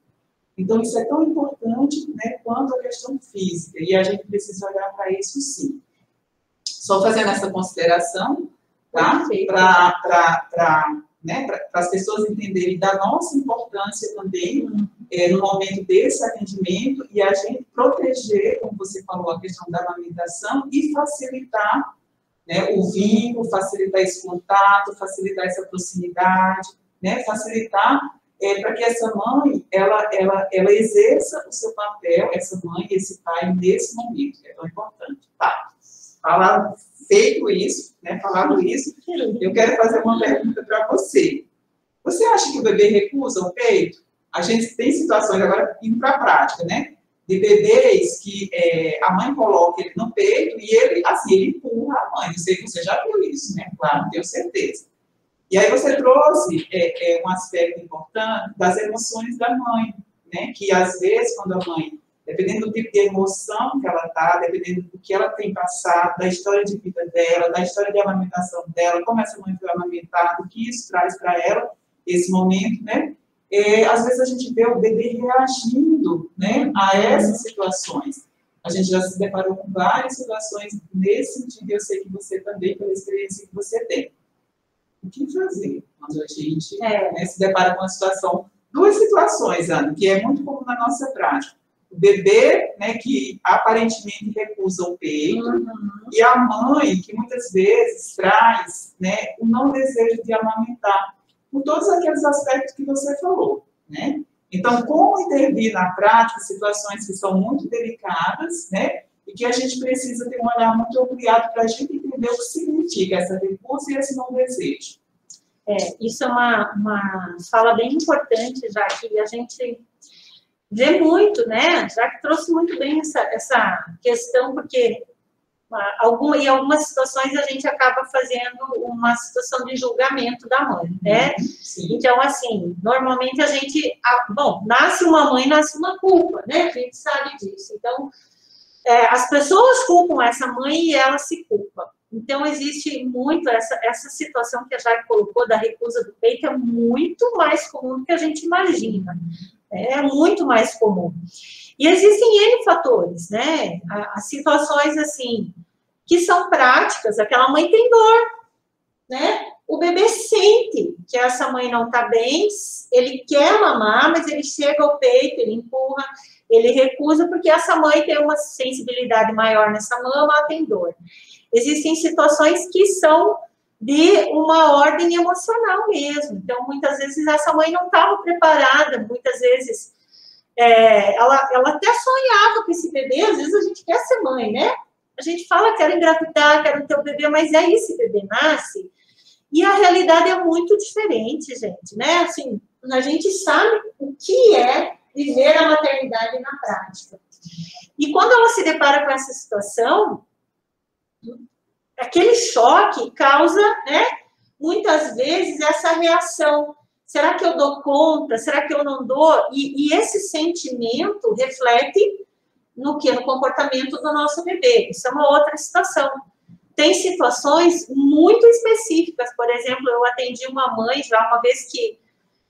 Então, isso é tão importante, né, quanto a questão física, e a gente precisa olhar para isso sim. Só fazendo essa consideração, tá? Para as pessoas entenderem da nossa importância também no momento desse atendimento e a gente proteger, como você falou, a questão da amamentação e facilitar, né, o vínculo, facilitar esse contato, facilitar essa proximidade, né, facilitar para que essa mãe, ela exerça o seu papel, essa mãe e esse pai nesse momento, que é tão importante. Tá, feito isso, né, falado isso, eu quero fazer uma pergunta para você. Você acha que o bebê recusa o peito? A gente tem situações, agora indo para a prática, né, de bebês que a mãe coloca ele no peito e ele, assim, ele empurra a mãe. Não sei se você já viu isso, né? Claro, tenho certeza. E aí você trouxe um aspecto importante das emoções da mãe, né, que às vezes quando a mãe, dependendo do tipo de emoção que ela está, dependendo do que ela tem passado, da história de vida dela, da história de amamentação dela, como essa mãe foi amamentada, o que isso traz para ela, esse momento, né? Às vezes a gente vê o bebê reagindo, né, a essas situações. A gente já se deparou com várias situações nesse sentido, eu sei que você também, pela experiência que você tem. O que fazer quando a gente né, se depara com a situação? Duas situações, Ana, que é muito comum na nossa prática. O bebê, né, que aparentemente recusa o peito, e a mãe, que muitas vezes traz, né, o não desejo de amamentar, por todos aqueles aspectos que você falou, né? Então, como intervir na prática situações que são muito delicadas, né, e que a gente precisa ter um olhar muito ampliado para a gente entender o que significa essa recusa e esse não desejo. Isso é uma fala bem importante, já que a gente vê muito, né, já que trouxe muito bem essa questão, porque em algumas situações a gente acaba fazendo uma situação de julgamento da mãe, né? Sim. Então, assim, normalmente a gente, nasce uma mãe, nasce uma culpa, né? A gente sabe disso. Então, as pessoas culpam essa mãe e ela se culpa. Então, existe muito essa situação que a Jaque colocou da recusa do peito, é muito mais comum do que a gente imagina. É muito mais comum. E existem N fatores, né? As situações, assim, que são práticas, aquela mãe tem dor, né? O bebê sente que essa mãe não está bem, ele quer mamar, mas ele chega ao peito, ele empurra, ele recusa, porque essa mãe tem uma sensibilidade maior nessa mama, ela tem dor. Existem situações que são de uma ordem emocional mesmo. Então, muitas vezes, essa mãe não estava preparada, muitas vezes, ela até sonhava com esse bebê, às vezes a gente quer ser mãe, né? A gente fala, quero engravidar, quero ter o bebê, mas aí esse bebê nasce, e a realidade é muito diferente, gente, né? Assim, a gente sabe o que é viver a maternidade na prática. E quando ela se depara com essa situação, aquele choque causa, né, muitas vezes essa reação. Será que eu dou conta? Será que eu não dou? E esse sentimento reflete no que? No comportamento do nosso bebê. Isso é uma outra situação. Tem situações muito específicas. Por exemplo, eu atendi uma mãe já uma vez que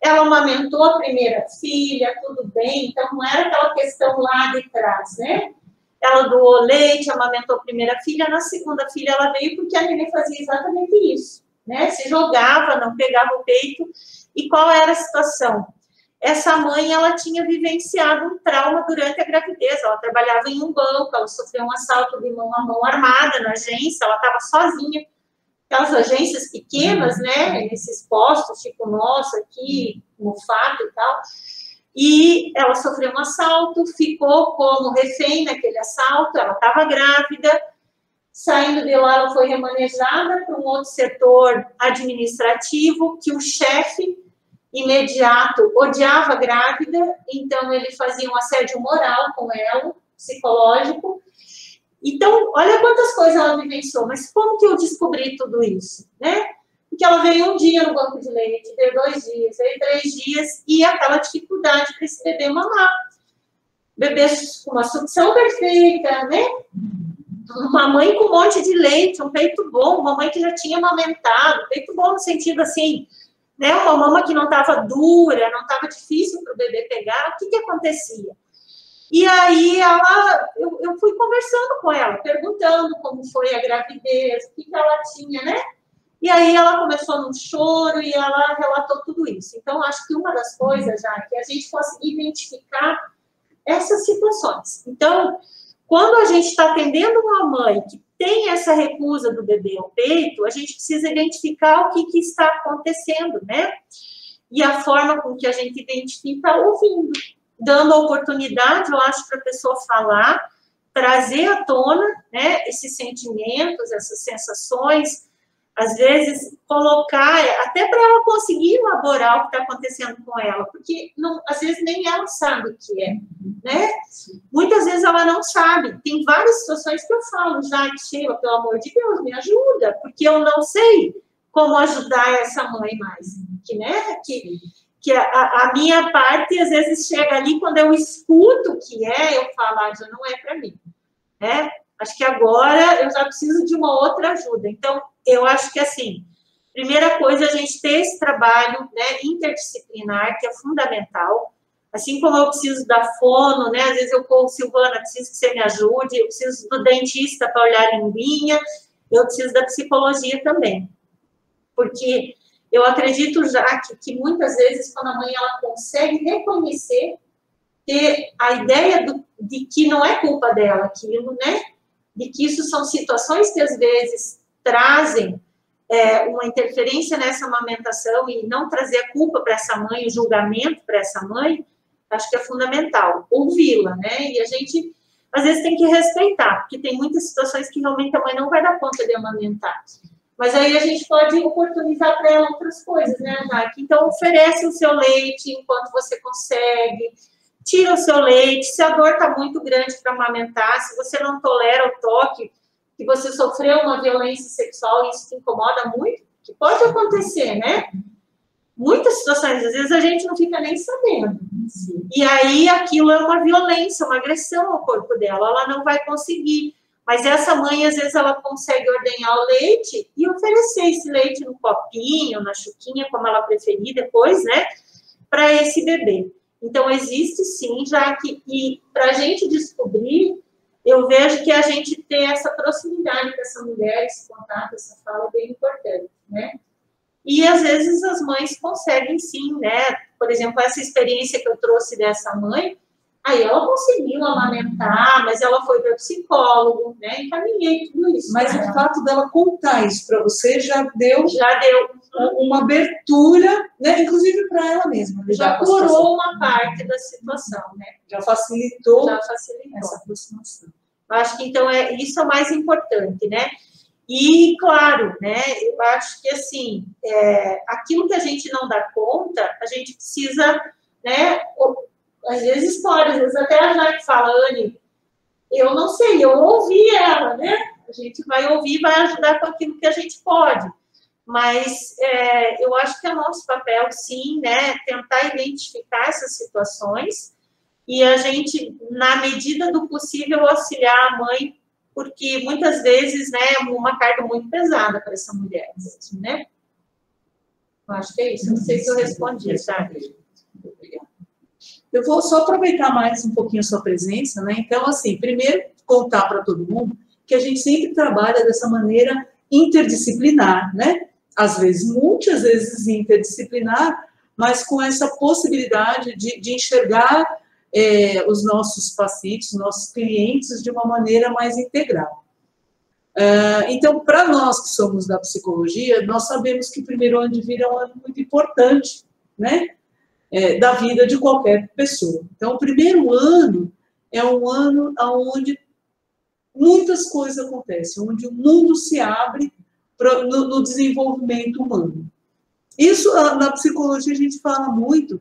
ela amamentou a primeira filha, tudo bem, então não era aquela questão lá de trás, né? Ela doou leite, amamentou a primeira filha, na segunda filha ela veio porque a neném fazia exatamente isso, né? Se jogava, não pegava o peito. E qual era a situação? Essa mãe, ela tinha vivenciado um trauma durante a gravidez, ela trabalhava em um banco, ela sofreu um assalto de mão a mão armada na agência, ela estava sozinha, aquelas agências pequenas, né, nesses postos, tipo o nosso aqui, no Fato e tal, e ela sofreu um assalto, ficou como refém naquele assalto, ela estava grávida, saindo de lá ela foi remanejada para um outro setor administrativo, que o chefe imediato odiava a grávida, então ele fazia um assédio moral com ela, psicológico. Então, olha quantas coisas ela vivenciou, mas como que eu descobri tudo isso, né? Porque ela veio um dia no banco de leite, veio 2 dias, veio 3 dias, e aquela dificuldade para esse bebê mamar. Bebê com uma sucção perfeita, né? Uma mãe com um monte de leite, um peito bom, uma mãe que já tinha amamentado, peito bom no sentido assim, né? Uma mama que não estava dura, não estava difícil para o bebê pegar, o que acontecia? E aí eu fui conversando com ela, perguntando como foi a gravidez, o que ela tinha, né? E aí ela começou num choro e ela relatou tudo isso. Então, acho que uma das coisas, já, que a gente conseguir identificar essas situações. Então, quando a gente está atendendo uma mãe que tem essa recusa do bebê ao peito, a gente precisa identificar o que está acontecendo, né? E a forma com que a gente identifica ouvindo, dando a oportunidade, eu acho, para a pessoa falar, trazer à tona, né, esses sentimentos, essas sensações, às vezes colocar, até para ela conseguir elaborar o que está acontecendo com ela, porque não, às vezes nem ela sabe o que é, né? Muitas vezes ela não sabe. Tem várias situações que eu falo, já, Sheila, pelo amor de Deus, me ajuda, porque eu não sei como ajudar essa mãe mais, que, né, que a minha parte, às vezes, chega ali, quando eu escuto o que eu falo, já não é para mim, né? Acho que agora eu já preciso de uma outra ajuda. Então, eu acho que, assim, primeira coisa, a gente ter esse trabalho, né, interdisciplinar, que é fundamental. Assim como eu preciso da fono, né, às vezes eu corro, Silvana, preciso que você me ajude, eu preciso do dentista para olhar a linguinha, eu preciso da psicologia também. Porque eu acredito já que muitas vezes, quando a mãe ela consegue reconhecer, ter a ideia de que não é culpa dela aquilo, né? De que isso são situações que às vezes trazem uma interferência nessa amamentação e não trazer a culpa para essa mãe, o julgamento para essa mãe, acho que é fundamental. Ouvi-la, né? E a gente, às vezes, tem que respeitar, porque tem muitas situações que realmente a mãe não vai dar conta de amamentar. Mas aí a gente pode oportunizar para ela outras coisas, né, Jaque? Então, oferece o seu leite enquanto você consegue, tira o seu leite. Se a dor está muito grande para amamentar, se você não tolera o toque, que você sofreu uma violência sexual e isso te incomoda muito, que pode acontecer, né? Muitas situações, às vezes a gente não fica nem sabendo. Sim. E aí aquilo é uma violência, uma agressão ao corpo dela, ela não vai conseguir. Mas essa mãe, às vezes, ela consegue ordenhar o leite e oferecer esse leite no copinho, na chuquinha, como ela preferir depois, né? Para esse bebê. Então, existe sim, já que, e para a gente descobrir, eu vejo que a gente ter essa proximidade com essa mulher, esse contato, essa fala é bem importante, né? E, às vezes, as mães conseguem sim, né? Por exemplo, essa experiência que eu trouxe dessa mãe, Aí ela conseguiu amamentar, mas ela foi para o psicólogo, né? Encaminhei tudo isso. Mas o fato dela contar isso para você já deu uma abertura, né? Inclusive para ela mesma. Já curou uma parte da situação, né? Já facilitou essa aproximação. Eu acho que, então, isso é o mais importante, né? E, claro, né, eu acho que, assim, aquilo que a gente não dá conta, a gente precisa, né, às vezes histórias, às vezes até a Jaque fala, Anne, eu não sei, eu ouvi ela, né? A gente vai ouvir e vai ajudar com aquilo que a gente pode. Mas eu acho que é nosso papel, sim, né, tentar identificar essas situações e a gente, na medida do possível, auxiliar a mãe, porque muitas vezes, né, é uma carga muito pesada para essa mulher, né? Eu acho que é isso. Não sei se eu respondi, tá? Obrigada. Eu vou só aproveitar mais um pouquinho a sua presença, né? Então, assim, primeiro, contar para todo mundo que a gente sempre trabalha dessa maneira interdisciplinar, né? Às vezes às vezes interdisciplinar, mas com essa possibilidade de enxergar os nossos pacientes, nossos clientes de uma maneira mais integral. Então, para nós que somos da psicologia, nós sabemos que o primeiro ano de vida é um ano muito importante, né? Da vida de qualquer pessoa. Então, o primeiro ano é um ano onde muitas coisas acontecem, onde o mundo se abre no desenvolvimento humano. Isso, na psicologia, a gente fala muito.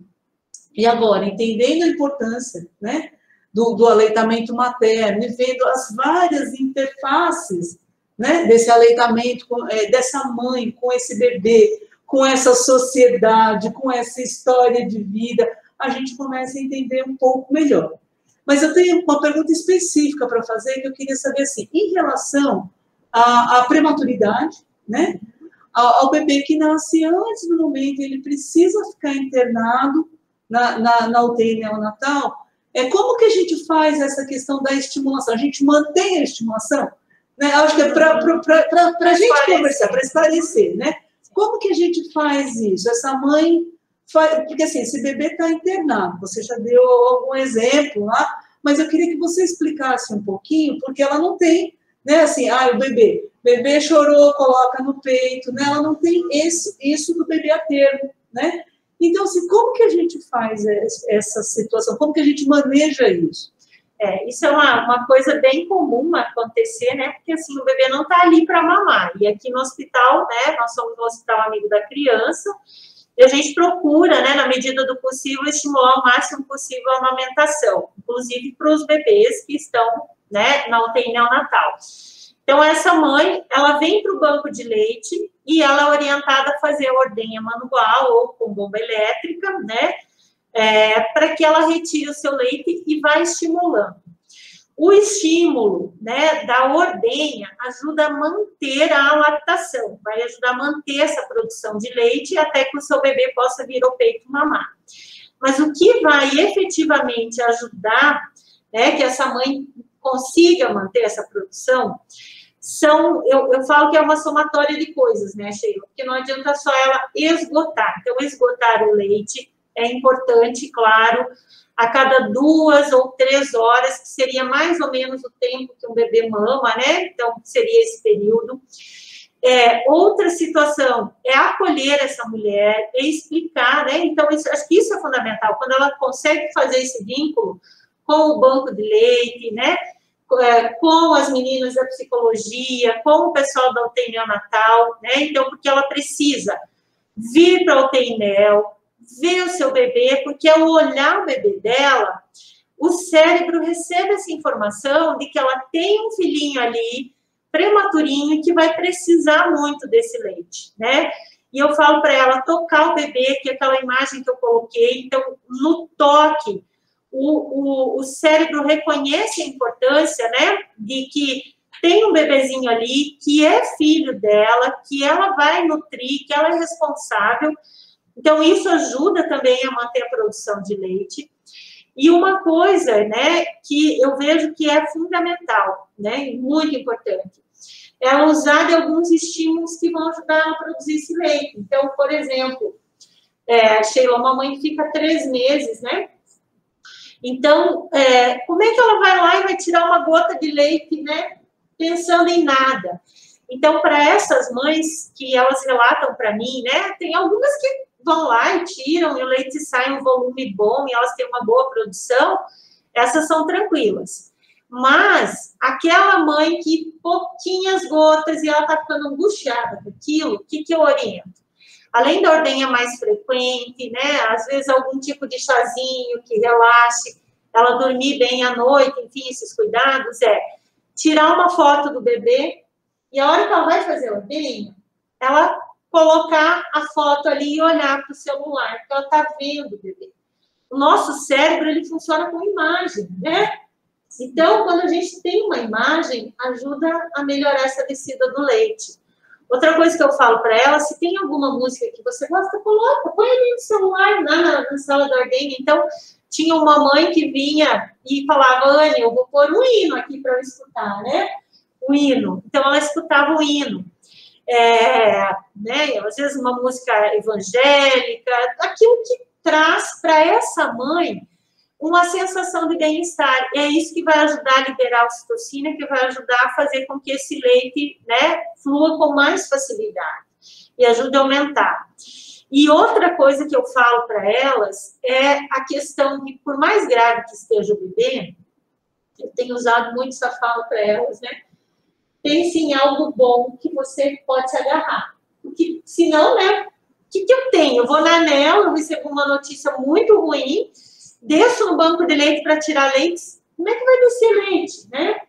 E agora, entendendo a importância, né, do aleitamento materno e vendo as várias interfaces, né, desse aleitamento, dessa mãe com esse bebê, com essa sociedade, com essa história de vida, a gente começa a entender um pouco melhor. Mas eu tenho uma pergunta específica para fazer, que eu queria saber assim, em relação à prematuridade, né, ao bebê que nasce antes do momento, ele precisa ficar internado na UTI neonatal, como que a gente faz essa questão da estimulação? A gente mantém a estimulação? Né? Acho que é para a gente conversar, para esclarecer, né? Como que a gente faz isso? Essa mãe faz, porque assim, esse bebê está internado, você já deu algum exemplo lá, mas eu queria que você explicasse um pouquinho, porque ela não tem, né, assim, o bebê chorou, coloca no peito, né, ela não tem isso do bebê a termo, né? Então, assim, como que a gente faz essa situação? Como que a gente maneja isso? Isso é uma coisa bem comum acontecer, né? Porque, assim, o bebê não está ali para mamar. E aqui no hospital, né? Nós somos no Hospital Amigo da Criança, e a gente procura, né? Na medida do possível, estimular o máximo possível a amamentação, inclusive para os bebês que estão, né? Na UTI neonatal. Então, essa mãe, ela vem para o banco de leite e ela é orientada a fazer a ordenha manual ou com bomba elétrica, né? Para que ela retire o seu leite e vá estimulando. O estímulo, né, da ordenha ajuda a manter a lactação, vai ajudar a manter essa produção de leite até que o seu bebê possa vir ao peito mamar. Mas o que vai efetivamente ajudar, né, que essa mãe consiga manter essa produção, eu falo que é uma somatória de coisas, né, Sheila? Porque não adianta só ela esgotar. Então, esgotar o leite é importante, claro, a cada 2 ou 3 horas, que seria mais ou menos o tempo que um bebê mama, né? Então, seria esse período. Outra situação é acolher essa mulher e explicar, né? Então, acho que isso é fundamental. Quando ela consegue fazer esse vínculo com o banco de leite, né? Com as meninas da psicologia, com o pessoal da UTI neonatal, né? Então, porque ela precisa vir para a UTI neo, ver o seu bebê, porque ao olhar o bebê dela, o cérebro recebe essa informação de que ela tem um filhinho ali, prematurinho, que vai precisar muito desse leite, né? E eu falo para ela tocar o bebê, que é aquela imagem que eu coloquei, então, no toque, o cérebro reconhece a importância, né, de que tem um bebezinho ali, que é filho dela, que ela vai nutrir, que ela é responsável. Então, isso ajuda também a manter a produção de leite. E uma coisa, né, que eu vejo que é fundamental, né, muito importante, é usar de alguns estímulos que vão ajudar a produzir esse leite. Então, por exemplo, Sheila, uma mãe fica 3 meses, né, Então, como é que ela vai lá e vai tirar uma gota de leite, né? Pensando em nada. Então, para essas mães que elas relatam para mim, né? Tem algumas que vão lá e tiram, e o leite sai um volume bom, e elas têm uma boa produção, essas são tranquilas. Mas, aquela mãe que pouquinhas gotas e ela está ficando angustiada com aquilo, o que eu oriento? Além da ordenha mais frequente, né? Às vezes algum tipo de chazinho que relaxe, ela dormir bem à noite, enfim, esses cuidados, tirar uma foto do bebê e a hora que ela vai fazer a ordenha, ela colocar a foto ali e olhar para o celular, porque ela está vendo o bebê. O nosso cérebro, ele funciona com imagem, né? Então, quando a gente tem uma imagem, ajuda a melhorar essa descida do leite. Outra coisa que eu falo para ela, se tem alguma música que você gosta, coloca, põe ali no celular, na sala da ordenha. Então, tinha uma mãe que vinha e falava, Anne, eu vou pôr um hino aqui para eu escutar, né? O hino. Então, ela escutava o hino. Né? Às vezes uma música evangélica, aquilo que traz para essa mãe uma sensação de bem-estar. É isso que vai ajudar a liberar a ocitocina, que vai ajudar a fazer com que esse leite, né, flua com mais facilidade e ajude a aumentar. E outra coisa que eu falo para elas é a questão de, por mais grave que esteja o bebê, eu tenho usado muito essa fala para elas, né? Pense em algo bom que você pode se agarrar. Porque, senão, né, o que eu tenho? Eu vou na ANEEL, eu recebo uma notícia muito ruim, desço no banco de leite para tirar leite, como é que vai descer leite, né?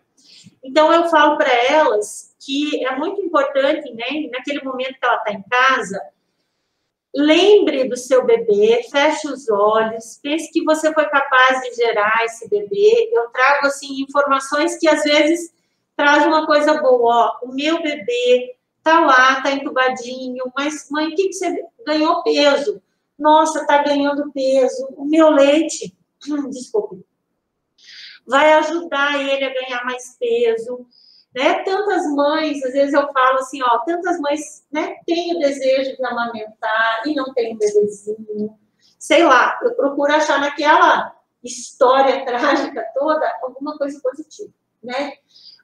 Então, eu falo para elas que é muito importante, né, naquele momento que ela está em casa, lembre do seu bebê, feche os olhos, pense que você foi capaz de gerar esse bebê. Eu trago, assim, informações que, às vezes, trazem uma coisa boa. Ó, o meu bebê tá lá, tá entubadinho, mas, mãe, o que você ganhou peso? Nossa, tá ganhando peso. O meu leite, desculpe, vai ajudar ele a ganhar mais peso, né? Tantas mães, às vezes eu falo assim, ó, tantas mães, né, têm o desejo de amamentar e não tem um bebezinho. Sei lá, eu procuro achar naquela história trágica toda alguma coisa positiva, né?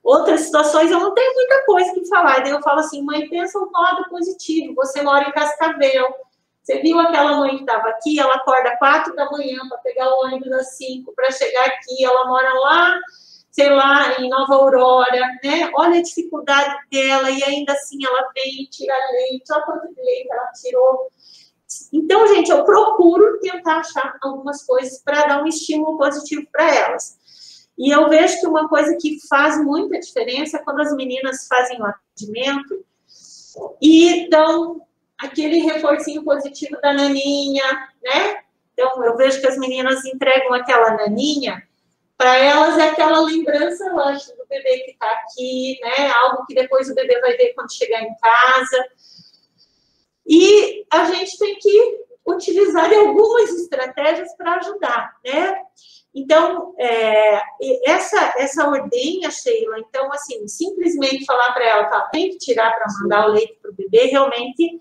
Outras situações eu não tenho muita coisa que falar, e daí eu falo assim, mãe, pensa um lado positivo, você mora em Cascavel, você viu aquela mãe que estava aqui, ela acorda 4 da manhã para pegar o ônibus às 5 para chegar aqui, ela mora lá, sei lá, em Nova Aurora, né? Olha a dificuldade dela e ainda assim ela vem tirar leite, olha quanto de leite ela tirou. Então, gente, eu procuro tentar achar algumas coisas para dar um estímulo positivo para elas. E eu vejo que uma coisa que faz muita diferença é quando as meninas fazem o atendimento e dão aquele reforcinho positivo da naninha, né? Então, eu vejo que as meninas entregam aquela naninha, para elas é aquela lembrança, eu acho, do bebê que está aqui, né? Algo que depois o bebê vai ver quando chegar em casa. E a gente tem que utilizar algumas estratégias para ajudar, né? Então, essa ordenha, Sheila, então, assim, simplesmente falar para ela que ela tem que tirar para mandar o leite para o bebê, realmente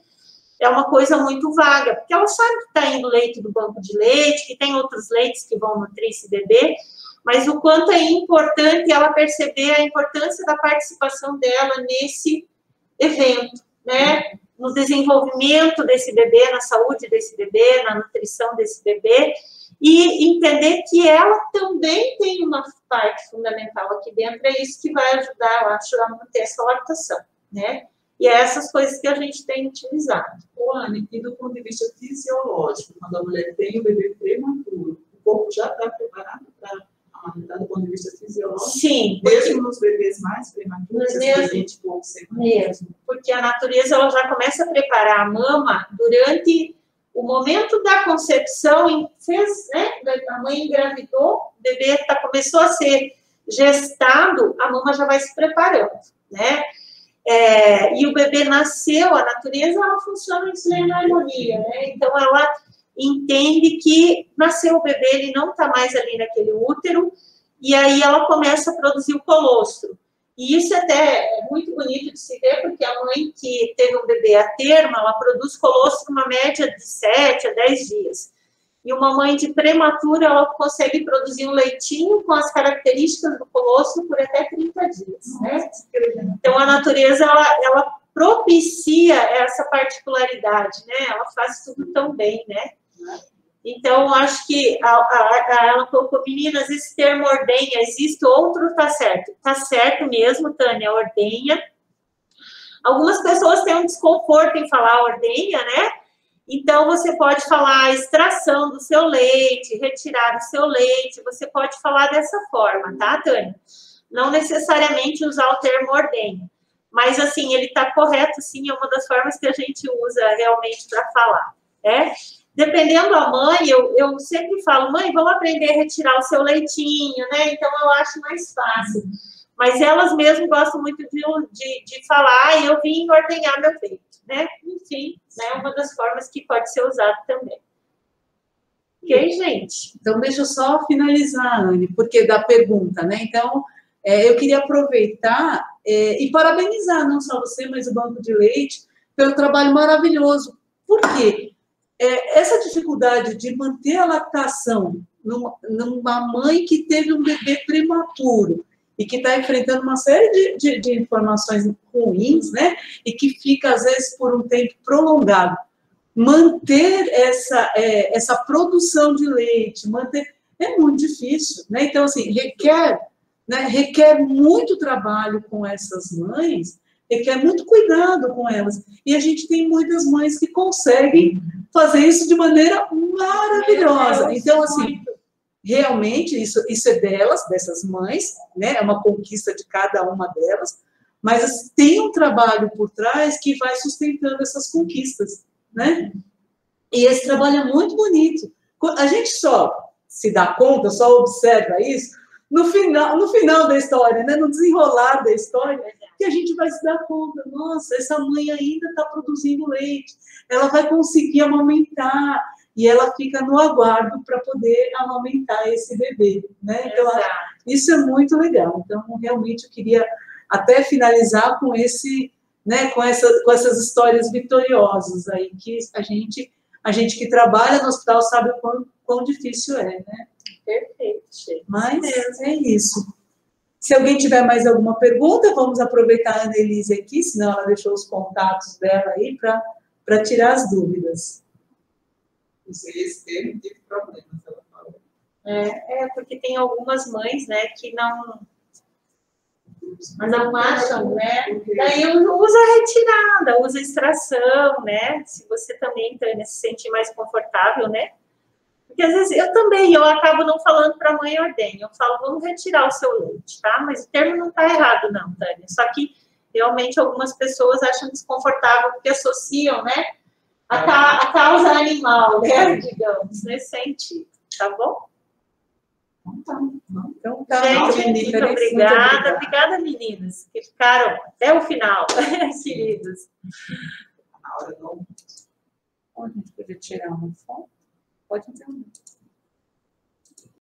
é uma coisa muito vaga, porque ela sabe que está indo leite do banco de leite, que tem outros leites que vão nutrir esse bebê, mas o quanto é importante ela perceber a importância da participação dela nesse evento, né? No desenvolvimento desse bebê, na saúde desse bebê, na nutrição desse bebê, e entender que ela também tem uma parte fundamental aqui dentro, é isso que vai ajudar, eu acho, a manter essa lactação, né? E é essas coisas que a gente tem utilizado. Anne, e do ponto de vista fisiológico, quando a mulher tem o bebê prematuro, o corpo já está preparado para amamentar do ponto de vista fisiológico? Sim. Mesmo nos bebês mais prematuros, de 20 e poucos semanas? Mesmo, porque a natureza ela já começa a preparar a mama durante o momento da concepção, né? A mãe engravidou, o bebê começou a ser gestado, a mama já vai se preparando, né? E o bebê nasceu, a natureza ela funciona em plena harmonia, né? Então ela entende que nasceu o bebê, ele não está mais ali naquele útero, e aí ela começa a produzir o colostro. E isso até é muito bonito de se ver, porque a mãe que teve um bebê a termo, ela produz colostro uma média de 7 a 10 dias. E uma mãe de prematura, ela consegue produzir um leitinho com as características do colostro por até 30 dias, né? Então, a natureza, ela propicia essa particularidade, né? Ela faz tudo tão bem, né? Então, acho que ela colocou, meninas, esse termo ordenha, existe outro, tá certo? Tá certo mesmo, Tânia, ordenha. Algumas pessoas têm um desconforto em falar ordenha, né? Então, você pode falar extração do seu leite, retirar do seu leite, você pode falar dessa forma, tá, Tânia? Não necessariamente usar o termo ordenha. Mas, assim, ele está correto, sim, é uma das formas que a gente usa realmente para falar, né? Dependendo da mãe, eu sempre falo, mãe, vamos aprender a retirar o seu leitinho, né? Então, eu acho mais fácil. Mas elas mesmo gostam muito de falar, eu vim ordenhar meu peito, né? Enfim, é uma das formas que pode ser usado também. Ok, gente? Então, deixa eu só finalizar, Anne, porque da pergunta, né? Então, eu queria aproveitar e parabenizar não só você, mas o Banco de Leite, pelo trabalho maravilhoso. Por quê? Essa dificuldade de manter a lactação numa mãe que teve um bebê prematuro e que está enfrentando uma série de informações ruins, né? E que fica, às vezes, por um tempo prolongado. Manter essa produção de leite, é muito difícil, né? Então, assim, requer muito trabalho com essas mães, requer muito cuidado com elas. E a gente tem muitas mães que conseguem fazer isso de maneira maravilhosa. Então, assim, realmente, isso é delas, dessas mães, né? É uma conquista de cada uma delas, mas tem um trabalho por trás que vai sustentando essas conquistas, né? E esse trabalho é muito bonito. A gente só se dá conta, só observa isso no final da história, né? No desenrolar da história, que a gente vai se dar conta, nossa, essa mãe ainda está produzindo leite, ela vai conseguir amamentar, e ela fica no aguardo para poder amamentar esse bebê, né? Então, isso é muito legal. Então, realmente, eu queria até finalizar com né, com essas histórias vitoriosas aí, que a gente que trabalha no hospital sabe o quão difícil é, né? Perfeito, gente. Mas é isso. Se alguém tiver mais alguma pergunta, vamos aproveitar a Annelise aqui, senão ela deixou os contatos dela aí para tirar as dúvidas. Esse termo teve problemas, ela falou. Porque tem algumas mães, né, que não acham, né? Daí usa a retirada, usa a extração, né? Se você também se sentir mais confortável, né? Porque às vezes eu acabo não falando para a mãe ordenha, eu falo, vamos retirar o seu leite, tá? Mas o termo não está errado, não, Tânia. Só que realmente algumas pessoas acham desconfortável porque associam, né? A causa animal, né? Digamos, nesse sentido, tá bom? Então, tá. Gente, muito obrigada. Obrigada, meninas, que ficaram até o final, queridos. A gente podia tirar uma foto? Pode ter.